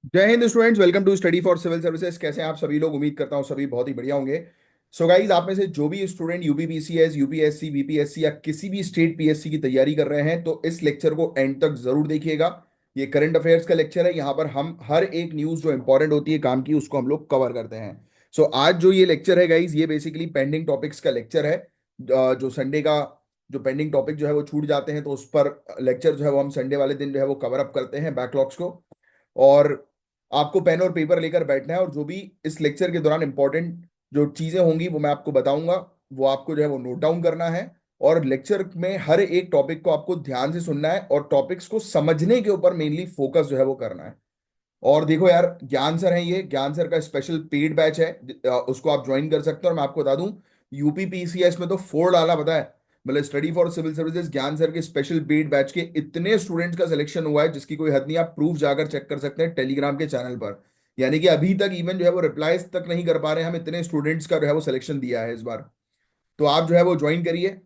जय हिंद students, welcome to study for civil services. कैसे हैं आप सभी लोग? उम्मीद करता हूं सभी बहुत ही बढ़िया होंगे। सो गाइज, आप में से जो भी स्टूडेंट यूपीपीसीएस, यूपीएससी, बीपीएससी या किसी भी स्टेट पीएससी की तैयारी कर रहे हैं तो इस लेक्चर को एंड तक जरूर देखिएगा। ये करंट अफेयर्स का लेक्चर है। यहाँ पर हम हर एक न्यूज़ जो इंपॉर्टेंट होती है काम की, उसको हम लोग कवर करते हैं। सो आज जो ये लेक्चर है गाइज, ये बेसिकली पेंडिंग टॉपिक्स का लेक्चर है। जो संडे का जो पेंडिंग टॉपिक जो है वो छूट जाते हैं तो उस पर लेक्चर जो है वो हम संडे वाले दिन जो है वो कवर अप करते हैं बैकलॉग्स को। और आपको पेन और पेपर लेकर बैठना है और जो भी इस लेक्चर के दौरान इंपॉर्टेंट जो चीजें होंगी वो मैं आपको बताऊंगा, वो आपको जो है वो नोट डाउन करना है। और लेक्चर में हर एक टॉपिक को आपको ध्यान से सुनना है और टॉपिक्स को समझने के ऊपर मेनली फोकस जो है वो करना है। और देखो यार, ज्ञान सर है, ये ज्ञान सर का स्पेशल पेड बैच है। उसको आप ज्वाइन कर सकते हो। और मैं आपको बता दूं, यूपी पीसीएस में तो फोड़ डाला पता है। मतलब स्टडी फॉर सिविल सर्विसेज ज्ञान सर के स्पेशल पेड बैच के इतने स्टूडेंट्स का सिलेक्शन हुआ है जिसकी कोई हद नहीं। आप प्रूफ जाकर चेक कर सकते हैं टेलीग्राम के चैनल पर। यानी कि अभी तक इवन जो है वो रिप्लाईज तक नहीं कर पा रहे हैं, हम इतने स्टूडेंट्स का जो है वो सिलेक्शन दिया है इस बार। तो आप जो है वो ज्वाइन करिए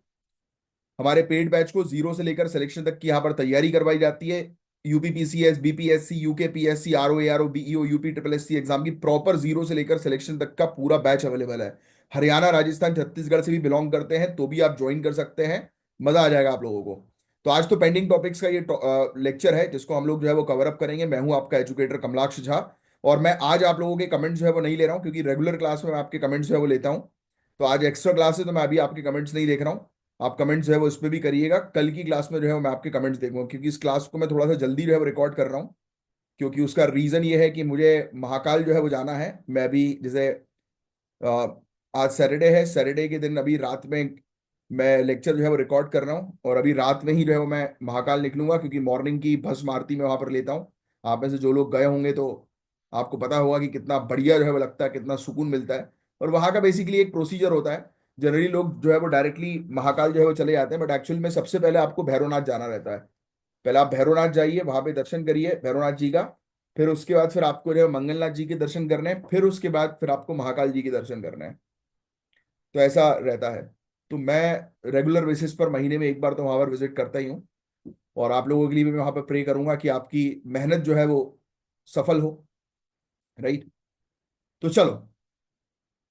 हमारे पेड बैच को। जीरो से लेकर सिलेक्शन तक की यहाँ पर तैयारी करवाई जाती है। UPPCS, BPSC, UKPSC, RO BEO, UP triple S C exam की प्रॉपर जीरो से लेकर सिलेक्शन तक का पूरा बैच अवेलेबल है। हरियाणा, राजस्थान, छत्तीसगढ़ से भी बिलोंग करते हैं तो भी आप ज्वाइन कर सकते हैं। मजा आ जाएगा आप लोगों को। तो आज तो पेंडिंग टॉपिक्स का ये लेक्चर है जिसको हम लोग जो है वो कवर अप करेंगे। मैं हूं आपका एजुकेटर कमलाक्ष झा। और मैं आज आप लोगों के कमेंट्स जो है वो नहीं ले रहा हूं क्योंकि रेगुलर क्लास में मैं आपके कमेंट्स जो है वो लेता हूं। तो आज एक्स्ट्रा क्लास है तो मैं अभी आपके कमेंट्स नहीं देख रहा हूं। आप कमेंट्स जो है वो इस पे भी करिएगा। कल की क्लास में जो है वो मैं आपके कमेंट्स देखूंगा क्योंकि इस क्लास को मैं थोड़ा सा जल्दी जो है वो रिकॉर्ड कर रहा हूँ। क्योंकि उसका रीजन ये है कि मुझे महाकाल जो है वो जाना है। मैं अभी जैसे अ, आज सैटरडे है, सैटरडे के दिन अभी रात में मैं लेक्चर जो है वो रिकॉर्ड कर रहा हूँ और अभी रात में ही जो है वो मैं महाकाल निकलूंगा क्योंकि मॉर्निंग की भस्म आरती में वहां पर लेता हूँ। आप में से जो लोग गए होंगे तो आपको पता होगा कि कितना बढ़िया जो है वो लगता है, कितना सुकून मिलता है। और वहां का बेसिकली एक प्रोसीजर होता है। जनरली लोग जो है वो डायरेक्टली महाकाल जो है वो चले जाते हैं, बट एक्चुअल में सबसे पहले आपको भैरवनाथ जाना रहता है। पहले आप भैरवनाथ जाइए, वहां पे दर्शन करिए भैरवनाथ जी का। फिर उसके बाद फिर आपको जो है मंगलनाथ जी के दर्शन करने हैं। फिर उसके बाद फिर आपको महाकाल जी के दर्शन करने हैं। तो ऐसा रहता है। तो मैं रेगुलर बेसिस पर महीने में एक बार तो वहां पर विजिट करता ही हूँ। और आप लोगों के लिए भी मैं वहां पर प्रे करूंगा कि आपकी मेहनत जो है वो सफल हो। राइट। तो चलो,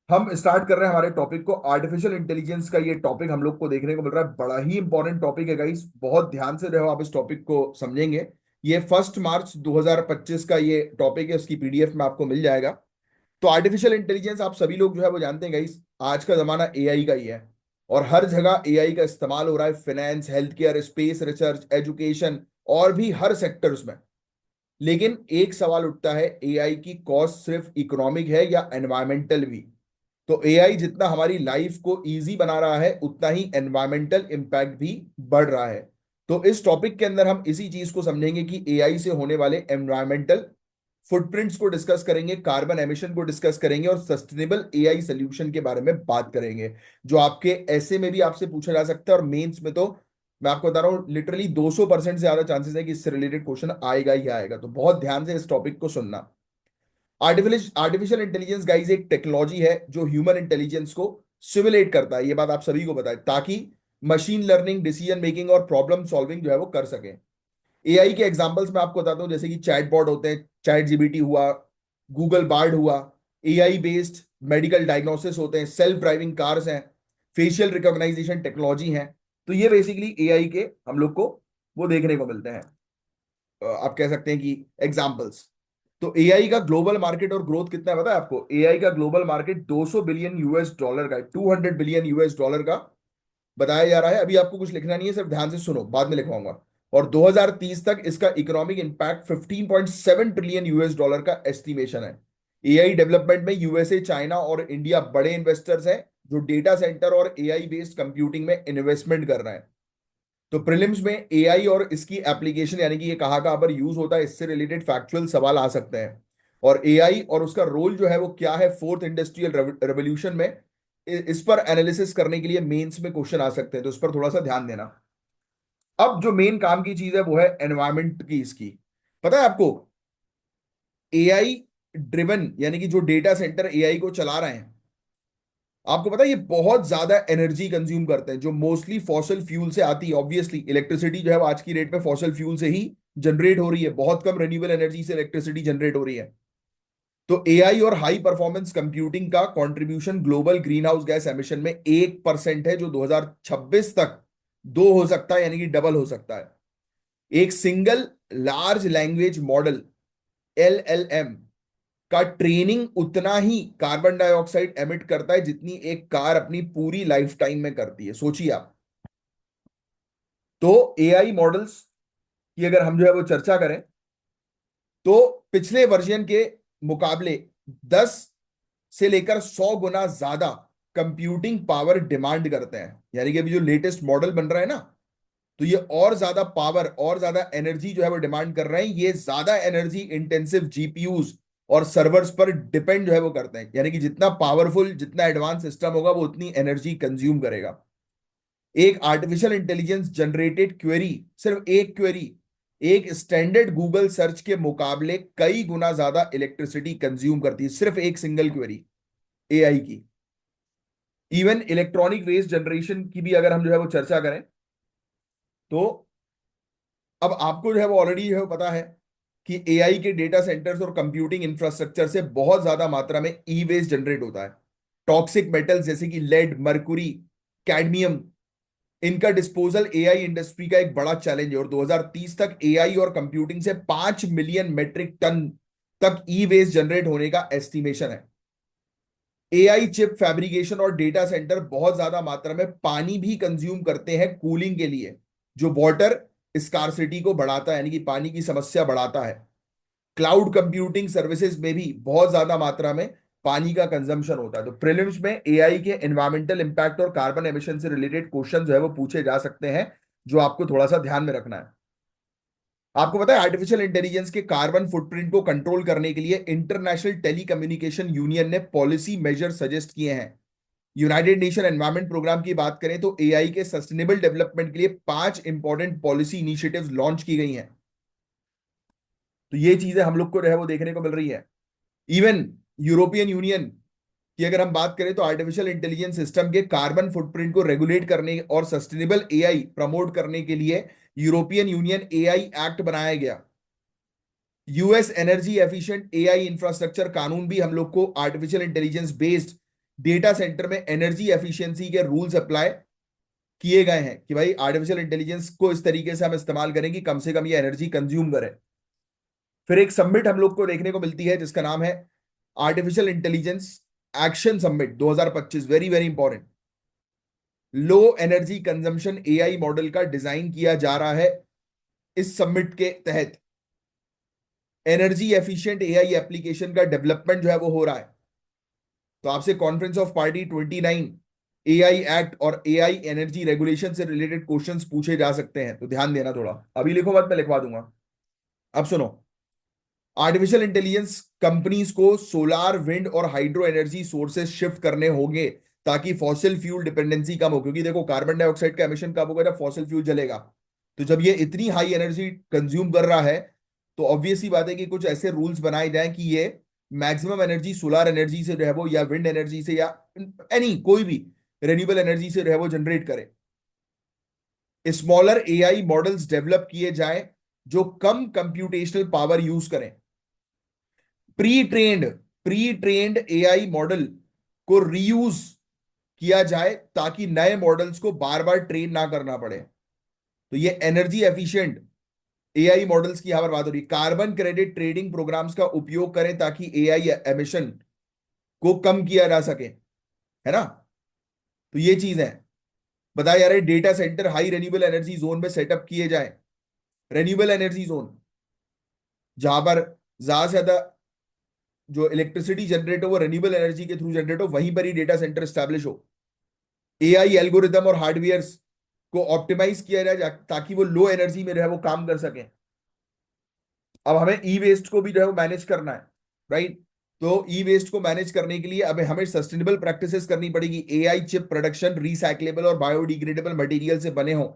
हम स्टार्ट कर रहे हैं हमारे टॉपिक को। आर्टिफिशियल इंटेलिजेंस का ये टॉपिक हम लोग को देखने को मिल रहा है। बड़ा ही इंपॉर्टेंट टॉपिक है गाइस। बहुत ध्यान से रहो, आप इस टॉपिक को समझेंगे। ये 1 मार्च 2025 का ये टॉपिक है, उसकी पीडीएफ में आपको मिल जाएगा। तो आर्टिफिशियल इंटेलिजेंस आप सभी लोग जो है वो जानते हैं गाइस, आज का जमाना एआई का ही है। और हर जगह एआई का इस्तेमाल हो रहा है। Finance, health care, space research, education और भी हर सेक्टर्स में। लेकिन एक सवाल उठता है, एआई की कॉस्ट सिर्फ इकोनॉमिक है या एनवायरमेंटल भी? तो एआई जितना हमारी लाइफ को इजी बना रहा है उतना ही एनवायरमेंटल इम्पैक्ट भी बढ़ रहा है। तो इस टॉपिक के अंदर हम इसी चीज को समझेंगे कि एआई से होने वाले एनवायरमेंटल फुटप्रिंट्स को डिस्कस करेंगे, कार्बन एमिशन को डिस्कस करेंगे और सस्टेनेबल एआई सोल्यूशन के बारे में बात करेंगे। जो आपके ऐसे में भी आपसे पूछा जा सकता है और मेंस में तो मैं आपको बता रहा हूं लिटरली 200% से ज्यादा चांसेस है कि इससे रिलेटेड क्वेश्चन आएगा ही आएगा। तो बहुत ध्यान से इस टॉपिक को सुनना। आर्टिफिशियल इंटेलिजेंस गाइज एक टेक्नोलॉजी है जो ह्यूमन इंटेलिजेंस को सिमुलेट करता है। ये बात आप सभी को पता है, ताकि मशीन लर्निंग, डिसीजन मेकिंग और प्रॉब्लम सॉल्विंग जो है वो कर सके। एआई के एग्जांपल्स मैं आपको बताता हूं, जैसे कि चैटबॉट होते हैं, चैट जीबीटी हुआ, गूगल बार्ड हुआ, एआई बेस्ड मेडिकल डायग्नोसिस होते हैं, सेल्फ ड्राइविंग कार्स हैं, फेशियल रिकॉग्नाइजेशन टेक्नोलॉजी हैं। तो ये बेसिकली एआई के हम लोग को वो देखने को मिलते हैं। आप कह सकते हैं कि एग्जांपल्स। तो एआई का ग्लोबल मार्केट और ग्रोथ कितना है पता है आपको? एआई का global market 200 billion US dollar का है, 200 बिलियन यूएस डॉलर का बताया जा रहा है। अभी आपको कुछ लिखना नहीं है, सिर्फ ध्यान से सुनो, बाद में लिखवाऊंगा। और 2030 तक इसका economic impact 15.7 trillion US dollar का एस्टिमेशन है। एआई डेवलपमेंट में यूएसए, चाइना और इंडिया बड़े इन्वेस्टर्स हैं जो डेटा सेंटर और एआई बेस्ड कंप्यूटिंग में इन्वेस्टमेंट कर रहे हैं। तो प्रीलिम्स में एआई और इसकी एप्लीकेशन यानी कि ये कहाँ कहाँ पर यूज होता है, इससे रिलेटेड फैक्चुअल सवाल आ सकते हैं। और एआई और उसका रोल जो है वो क्या है फोर्थ इंडस्ट्रियल रेवोल्यूशन में, इस पर एनालिसिस करने के लिए मेंस में क्वेश्चन आ सकते हैं। तो इस पर थोड़ा सा ध्यान देना। अब जो मेन काम की चीज है वो है एनवायरमेंट की। इसकी पता है आपको? एआई ड्रिवन यानी कि जो डेटा सेंटर एआई को चला रहे हैं, आपको पता है ये बहुत ज्यादा एनर्जी कंज्यूम करते हैं जो मोस्टली फॉसल फ्यूल से आती है। ऑब्वियसली इलेक्ट्रिसिटी जो है वो आज की डेट में फॉसल फ्यूल से ही जनरेट हो रही है, बहुत कम रिन्यूएबल एनर्जी से इलेक्ट्रिसिटी जनरेट हो रही है। तो एआई और हाई परफॉर्मेंस कंप्यूटिंग का contribution global green house gas emission में 1% है, जो 2026 तक 2 हो सकता है, यानी कि डबल हो सकता है। एक single large language model LLM का ट्रेनिंग उतना ही कार्बन डाइऑक्साइड एमिट करता है जितनी एक कार अपनी पूरी लाइफ टाइम में करती है, सोचिए आप। तो एआई मॉडल्स की अगर हम जो है वो चर्चा करें, तो पिछले वर्जन के मुकाबले 10 से लेकर 100 गुना ज्यादा कंप्यूटिंग पावर डिमांड करते हैं। यानी कि अभी जो लेटेस्ट मॉडल बन रहा है ना, तो ये और ज्यादा पावर और ज्यादा एनर्जी जो है वो डिमांड कर रहे हैं। ये ज्यादा एनर्जी इंटेंसिव जीपीयूज और सर्वर्स पर डिपेंड जो है वो करते हैं, यानी कि जितना पावरफुल, जितना एडवांस सिस्टम होगा वो उतनी एनर्जी कंज्यूम करेगा। एक आर्टिफिशियल इंटेलिजेंस जनरेटेड क्वेरी, सिर्फ एक क्वेरी, एक स्टैंडर्ड गूगल सर्च के मुकाबले कई गुना ज्यादा इलेक्ट्रिसिटी कंज्यूम करती है, सिर्फ एक सिंगल क्वेरी एआई की। इवन इलेक्ट्रॉनिक वेस्ट जनरेशन की भी अगर हम जो है वो चर्चा करें, तो अब आपको जो है वो ऑलरेडी जो है पता है कि एआई के डेटा सेंटर्स और कंप्यूटिंग इंफ्रास्ट्रक्चर से बहुत ज्यादा मात्रा में ई वेस्ट जनरेट होता है। टॉक्सिक मेटल्स जैसे कि लेड, मरकुरी, कैडमियम, इनका डिस्पोजल एआई इंडस्ट्री का एक बड़ा चैलेंज है, और 2030 तक एआई और कंप्यूटिंग से 5 मिलियन मेट्रिक टन तक ई वेस्ट जनरेट होने का एस्टिमेशन है। एआई चिप फैब्रिकेशन और डेटा सेंटर बहुत ज्यादा मात्रा में पानी भी कंज्यूम करते हैं कूलिंग के लिए, जो वाटर स्कार्सिटी को बढ़ाता है, यानी कि पानी की समस्या बढ़ाता है। क्लाउड कंप्यूटिंग सर्विसेज में भी बहुत ज्यादा मात्रा में पानी का कंजम्पशन होता है। तो प्रीलिम्स में एआई के एनवायरमेंटल इंपैक्ट और कार्बन एमिशन से रिलेटेड क्वेश्चन जो है वो पूछे जा सकते हैं, जो आपको थोड़ा सा ध्यान में रखना है। आपको पता है आर्टिफिशियल इंटेलिजेंस के कार्बन फुटप्रिंट को कंट्रोल करने के लिए इंटरनेशनल टेलीकम्युनिकेशन यूनियन ने पॉलिसी मेजर सजेस्ट किए हैं। यूनाइटेड नेशन एनवायरमेंट प्रोग्राम की बात करें तो एआई के सस्टेनेबल डेवलपमेंट के लिए 5 इंपॉर्टेंट पॉलिसी इनिशिएटिव्स लॉन्च की गई हैं। तो ये चीजें हम लोग को जो है वो देखने को मिल रही है। इवन यूरोपियन यूनियन की अगर हम बात करें, तो आर्टिफिशियल इंटेलिजेंस सिस्टम के कार्बन फुटप्रिंट को रेगुलेट करने और सस्टेनेबल एआई प्रमोट करने के लिए यूरोपियन यूनियन एआई एक्ट बनाया गया। US energy efficient AI infrastructure कानून भी हम लोग को artificial intelligence based data centre में एनर्जी एफिशिएंसी के रूल्स अप्लाई किए गए हैं, कि भाई आर्टिफिशियल इंटेलिजेंस को इस तरीके से हम इस्तेमाल करें कि कम से कम ये एनर्जी कंज्यूम करे। फिर एक सबमिट हम लोग को देखने को मिलती है जिसका नाम है artificial intelligence action submit 2025, very very important. Low energy consumption AI model का डिजाइन किया जा रहा है इस सबमिट के तहत। एनर्जी एफिशिएंट एआई एप्लीकेशन का डेवलपमेंट जो है वो हो रहा है। तो आपसे conference of party 29 AI act और एआई एनर्जी रेगुलेशन से रिलेटेड क्वेश्चंस पूछे जा सकते हैं, तो ध्यान देना थोड़ा। अभी लिखो मत, मैं लिखवा दूंगा। अब सुनो, आर्टिफिशियल इंटेलिजेंस कंपनीज को सोलार, विंड और हाइड्रो एनर्जी सोर्सेज शिफ्ट करने होंगे ताकि फॉसिल फ्यूल डिपेंडेंसी कम हो, क्योंकि देखो कार्बन डाइऑक्साइड का एमिशन कब होगा, जब फॉसिल फ्यूल जलेगा। तो जब ये इतनी हाई एनर्जी कंज्यूम कर रहा है, तो ऑब्वियस ही बात है कि कुछ ऐसे रूल्स बनाए जाएं कि ये मैक्सिमम एनर्जी सोलार एनर्जी से जो है वो, या विंड एनर्जी से, या एनी कोई भी रेन्यूएबल एनर्जी से जो है वो जनरेट करे। स्मॉलर एआई मॉडल्स डेवलप किए जाएं जो कम कंप्यूटेशनल पावर यूज करें। Pre trained pre trained AI model को रीयूज किया जाए ताकि नए मॉडल्स को बार बार ट्रेन ना करना पड़े। तो ये एनर्जी एफिशिएंट एआई मॉडल्स की यहां पर बात हो रही है। कार्बन क्रेडिट ट्रेडिंग प्रोग्राम्स का उपयोग करें ताकि एआई एमिशन को कम किया जा सके, है ना। तो ये चीज है। बताया जा रहा है data centre high renewable energy zone में सेटअप किए जाए। रेन्यूएबल एनर्जी जोन जहां पर ज्यादा से ज्यादा जो इलेक्ट्रिसिटी जनरेट हो वो रेन्यूएबल एनर्जी के थ्रू जनरेट हो, वहीं पर ही डेटा सेंटर स्टैब्लिश हो। एआई एल्गोरिदम और हार्डवेयर को ऑप्टिमाइज किया जाए ताकि वो लो एनर्जी में जो है वो काम कर सके। अब हमें ई वेस्ट को भी जो है वो मैनेज करना है, राइट। तो ई वेस्ट को मैनेज करने के लिए अब हमें सस्टेनेबल प्रैक्टिसेस करनी पड़ेगी। एआई चिप प्रोडक्शन रिसाइक्लेबल और बायोडिग्रेडेबल मटेरियल से बने हो।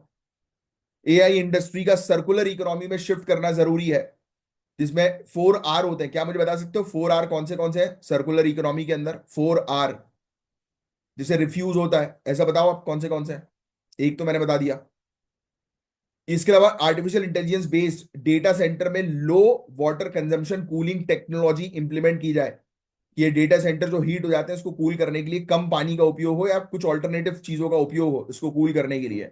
एआई इंडस्ट्री का सर्कुलर इकोनॉमी में शिफ्ट करना जरूरी है, जिसमें 4R होते हैं। क्या मुझे बता सकते हो 4R कौन से हैं सर्कुलर इकोनॉमी के अंदर? 4R जिसे रिफ्यूज होता है, ऐसा बताओ आप कौन से हैं। एक तो मैंने बता दिया, इसके अलावा artificial intelligence based data centre में low water consumption cooling technology implement की जाए। ये डेटा सेंटर जो हीट हो जाते हैं इसको कूल करने के लिए कम पानी का उपयोग हो या कुछ ऑल्टरनेटिव चीजों का उपयोग हो इसको कूल करने के लिए।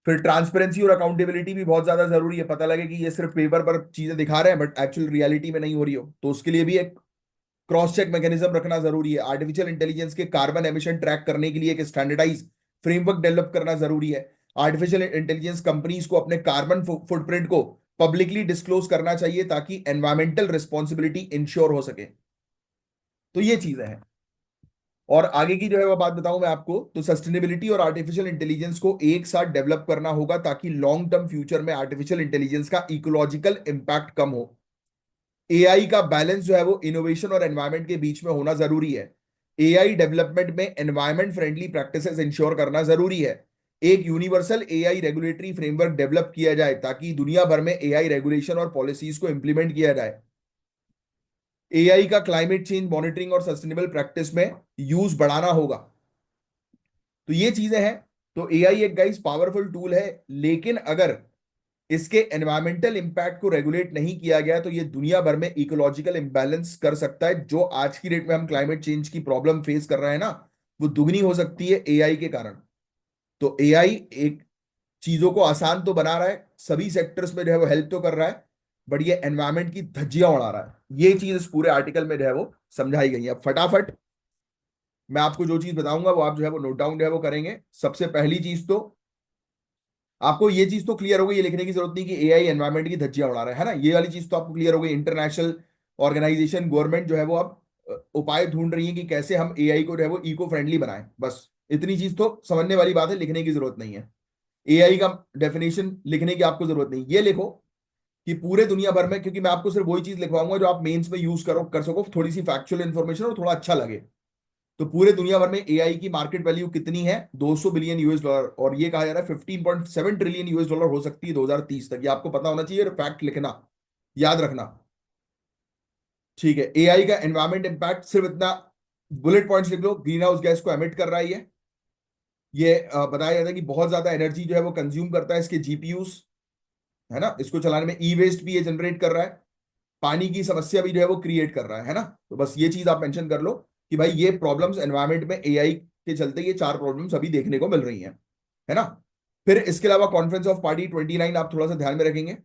फिर ट्रांसपेरेंसी और अकाउंटेबिलिटी भी बहुत ज्यादा जरूरी है। पता लगे कि ये सिर्फ पेपर पर चीजें दिखा रहे हैं बट एक्चुअल रियलिटी में नहीं हो रही हो, तो उसके लिए भी एक क्रॉस चेक मैकेनिज्म रखना जरूरी है। आर्टिफिशियल इंटेलिजेंस के कार्बन एमिशन ट्रैक करने के लिए एक स्टैंडर्डाइज फ्रेमवर्क डेवलप करना जरूरी है। आर्टिफिशियल इंटेलिजेंस कंपनीज को अपने कार्बन फुटप्रिंट को पब्लिकली डिस्क्लोज करना चाहिए ताकि एनवायरमेंटल रिस्पॉन्सिबिलिटी इंश्योर हो सके। तो ये चीजें हैं। और आगे की जो है वो बात बताऊं मैं आपको, तो सस्टेनेबिलिटी और आर्टिफिशियल इंटेलिजेंस को एक साथ डेवलप करना होगा ताकि लॉन्ग टर्म फ्यूचर में आर्टिफिशियल इंटेलिजेंस का इकोलॉजिकल इंपैक्ट कम हो। एआई का बैलेंस जो है वो इनोवेशन और एनवायरनमेंट के बीच में होना जरूरी है। एआई डेवलपमेंट में एनवायरनमेंट फ्रेंडली प्रैक्टिसेस इंश्योर करना जरूरी है। एक universal AI regulatory framework develop किया जाए ताकि दुनिया भर में एआई रेगुलेशन और पॉलिसीज को इंप्लीमेंट किया जाए। एआई का क्लाइमेट चेंज मॉनिटरिंग और सस्टेनेबल प्रैक्टिस में यूज बढ़ाना होगा। तो ये चीजें हैं। तो एआई एक गाइस पावरफुल टूल है, लेकिन अगर इसके एनवायरमेंटल इंपैक्ट को रेगुलेट नहीं किया गया तो ये दुनिया भर में इकोलॉजिकल इंबैलेंस कर सकता है। जो आज की डेट में हम क्लाइमेट चेंज की प्रॉब्लम फेस कर रहे हैं ना, वो दुगनी हो सकती है एआई के कारण। तो एआई एक चीजों को आसान तो बना रहा है, सभी सेक्टर्स में जो है वो हेल्प तो कर रहा है, बट ये एनवायरमेंट की धज्जियां उड़ा रहा है। ये चीज इस पूरे आर्टिकल में जो है वो समझाई गई है। अब फटाफट मैं आपको जो चीज बताऊंगा वो आप जो है वो नोट डाउन जो है वो करेंगे। सबसे पहली चीज तो आपको ये चीज तो क्लियर हो गई, ये लिखने की जरूरत नहीं कि एआई एनवायरमेंट की धज्जियां उड़ा रहा है ना। ये वाली चीज तो आपको क्लियर हो गई। इंटरनेशनल ऑर्गेनाइजेशन गवर्नमेंट जो है वो अब उपाय ढूंढ रही है कि कैसे हम एआई को जो है वो इको फ्रेंडली बनाएं। बस इतनी चीज तो समझने वाली बात है, लिखने की जरूरत नहीं है। एआई का डेफिनेशन लिखने की आपको जरूरत नहीं, ये लिखो कि पूरे दुनिया भर में, क्योंकि मैं आपको सिर्फ वही चीज लिखवाऊंगा जो आप मेंस में यूज करो कर सको, थोड़ी सी फैक्चुअल इन्फॉर्मेशन और थोड़ा अच्छा लगे। तो पूरे दुनिया भर में एआई की मार्केट वैल्यू कितनी है? 200 बिलियन यूएस डॉलर, और ये कहा जा रहा है 15.7 ट्रिलियन यूएस डॉलर हो सकती है 2030 तक। ये आपको पता होना चाहिए, फैक्ट लिखना, याद रखना। ठीक है, एआई का एनवायरमेंट इंपैक्ट सिर्फ इतना बुलेट पॉइंट्स लिख लो। ग्रीन हाउस गैस को एमिट कर रहा है ये बताया जाता है कि बहुत ज्यादा एनर्जी जो है वो कंज्यूम करता है इसके जीपीयूज, है ना। इसको चलाने में ई वेस्ट भी ये जनरेट कर रहा है। पानी की समस्या भी जो है वो क्रिएट कर रहा है ना। तो बस ये चीज आप मेंशन कर लो कि भाई ये प्रॉब्लम्स एनवायरनमेंट में एआई के चलते ये चार प्रॉब्लम्स अभी देखने को मिल रही हैं, है ना। फिर इसके अलावा कॉन्फ्रेंस ऑफ पार्टी 29 आप थोड़ा सा ध्यान में रखेंगे।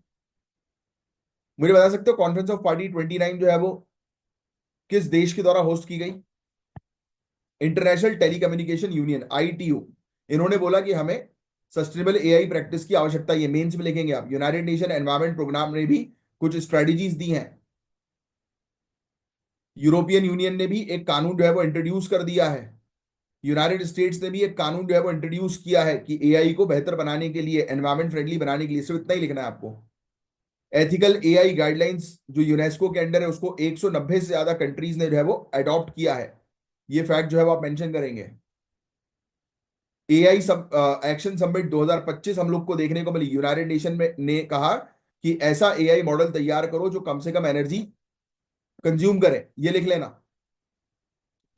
मुझे बता सकते हो कॉन्फ्रेंस ऑफ पार्टी 29 जो है वो किस देश के द्वारा होस्ट की गई? International telecommunication union, ITU. इन्होंने बोला कि हमें सस्टेनेबल एआई प्रैक्टिस की आवश्यकता है। ये मेंस में लिखेंगे आप। यूनाइटेड नेशन एनवायरमेंट प्रोग्राम ने भी कुछ स्ट्रेटेजीज दी हैं। यूरोपियन यूनियन ने भी एक कानून जो है वो इंट्रोड्यूस कर दिया है। यूनाइटेड स्टेट्स ने भी एक कानून जो है वो इंट्रोड्यूस किया है कि एआई को बेहतर बनाने के लिए, एनवायरमेंट फ्रेंडली बनाने के लिए। सिर्फ इतना ही लिखना है आपको। एथिकल एआई गाइडलाइंस जो यूनेस्को के अंडर है उसको 190 से ज्यादा कंट्रीज ने जो है वो अडॉप्ट किया है। ये फैक्ट जो है वो आप मेंशन करेंगे। एआई सब एक्शन समिट 2025 हम लोग को देखने को मिली। यूनाइटेड नेशन में ने कहा कि ऐसा एआई मॉडल तैयार करो जो कम से कम एनर्जी कंज्यूम करे। ये लिख लेना।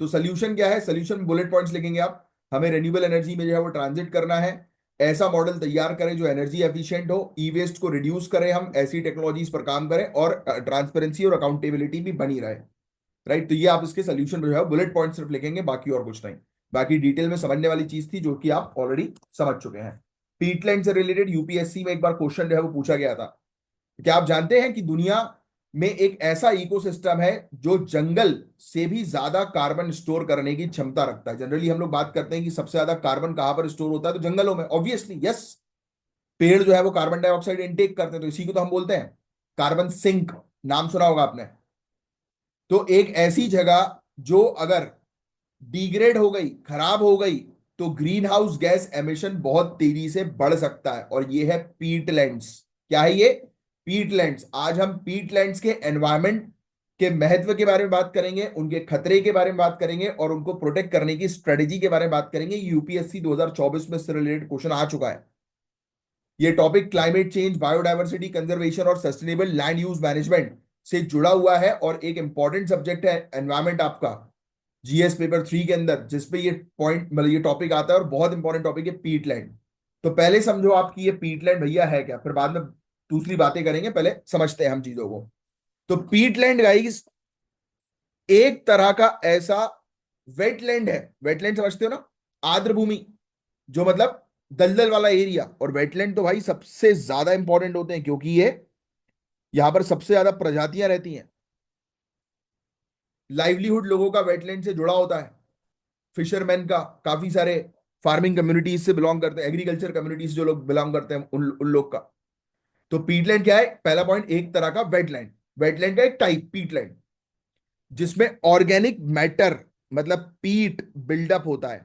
तो सोल्यूशन क्या है? सोल्यूशन बुलेट पॉइंट्स लिखेंगे आप। हमें रेन्यूएबल एनर्जी में जो है वो ट्रांजिट करना है। ऐसा मॉडल तैयार करें जो एनर्जी एफिशिएंट हो, ई वेस्ट को रिड्यूस करें, हम ऐसी टेक्नोलॉजीज पर काम करें और ट्रांसपेरेंसी और अकाउंटेबिलिटी भी बनी रहे। राइट, तो ये आप इसके सोल्यूशन जो है बुलेट पॉइंट सिर्फ लिखेंगे, बाकी और कुछ नहीं। बाकी डिटेल में समझने वाली चीज थी जो कि आप ऑलरेडी समझ चुके हैं। पीटलैंड से रिलेटेड यूपीएससी में एक बार क्वेश्चन जो है वो पूछा गया था। क्या आप जानते हैं कि दुनिया में एक ऐसा इकोसिस्टम है जो जंगल से भी ज्यादा कार्बन स्टोर करने की क्षमता रखता है? जनरली हम लोग बात करते हैं कि सबसे ज्यादा कार्बन कहां पर स्टोर होता है, तो जंगलों में, ऑब्वियसली, यस। पेड़ जो है वो कार्बन डाइऑक्साइड इनटेक करते हैं, तो इसी को तो हम बोलते हैं कार्बन सिंक। नाम सुना होगा आपने। तो एक ऐसी जगह जो अगर डिग्रेड हो गई, खराब हो गई, तो ग्रीन हाउस गैस एमिशन बहुत तेजी से बढ़ सकता है, और ये है पीटलैंड्स। क्या है ये? पीटलैंड्स। आज हम पीटलैंड्स के एनवायरमेंट के महत्व के बारे में बात करेंगे, उनके खतरे के बारे में बात करेंगे और उनको प्रोटेक्ट करने की स्ट्रेटेजी के बारे में बात करेंगे। यूपीएससी 2024 में इससे रिलेटेड क्वेश्चन आ चुका है। ये topic climate change, biodiversity conservation और सस्टेनेबल लैंड यूज मैनेजमेंट से जुड़ा हुआ है, और एक इंपॉर्टेंट सब्जेक्ट है एनवायरमेंट आपका जीएस पेपर 3 के अंदर, जिसपे ये पॉइंट मतलब ये टॉपिक आता है, और बहुत इंपॉर्टेंट टॉपिक है पीटलैंड। तो पहले समझो आपकी ये पीटलैंड भैया है क्या, फिर बाद में दूसरी बातें करेंगे, पहले समझते हैं हम चीजों को। तो पीटलैंड गाइस एक तरह का ऐसा वेटलैंड है। वेटलैंड समझते हो ना, आर्द्र भूमि, जो मतलब दलदल वाला एरिया। और वेटलैंड तो भाई सबसे ज्यादा इंपॉर्टेंट होते हैं, क्योंकि ये यहां पर सबसे ज्यादा प्रजातियां रहती हैं। लाइवलीहुड लोगों का वेटलैंड से जुड़ा होता है, फिशरमैन का, काफी सारे फार्मिंग कम्युनिटीज से बिलोंग करते हैं, एग्रीकल्चर कम्युनिटीज जो लोग बिलोंग करते हैं उन लोग का। तो पीटलैंड क्या है, पहला पॉइंट, एक तरह का वेटलैंड। वेटलैंड का एक टाइप पीटलैंड, जिसमें ऑर्गेनिक मैटर मतलब पीट बिल्डअप होता है,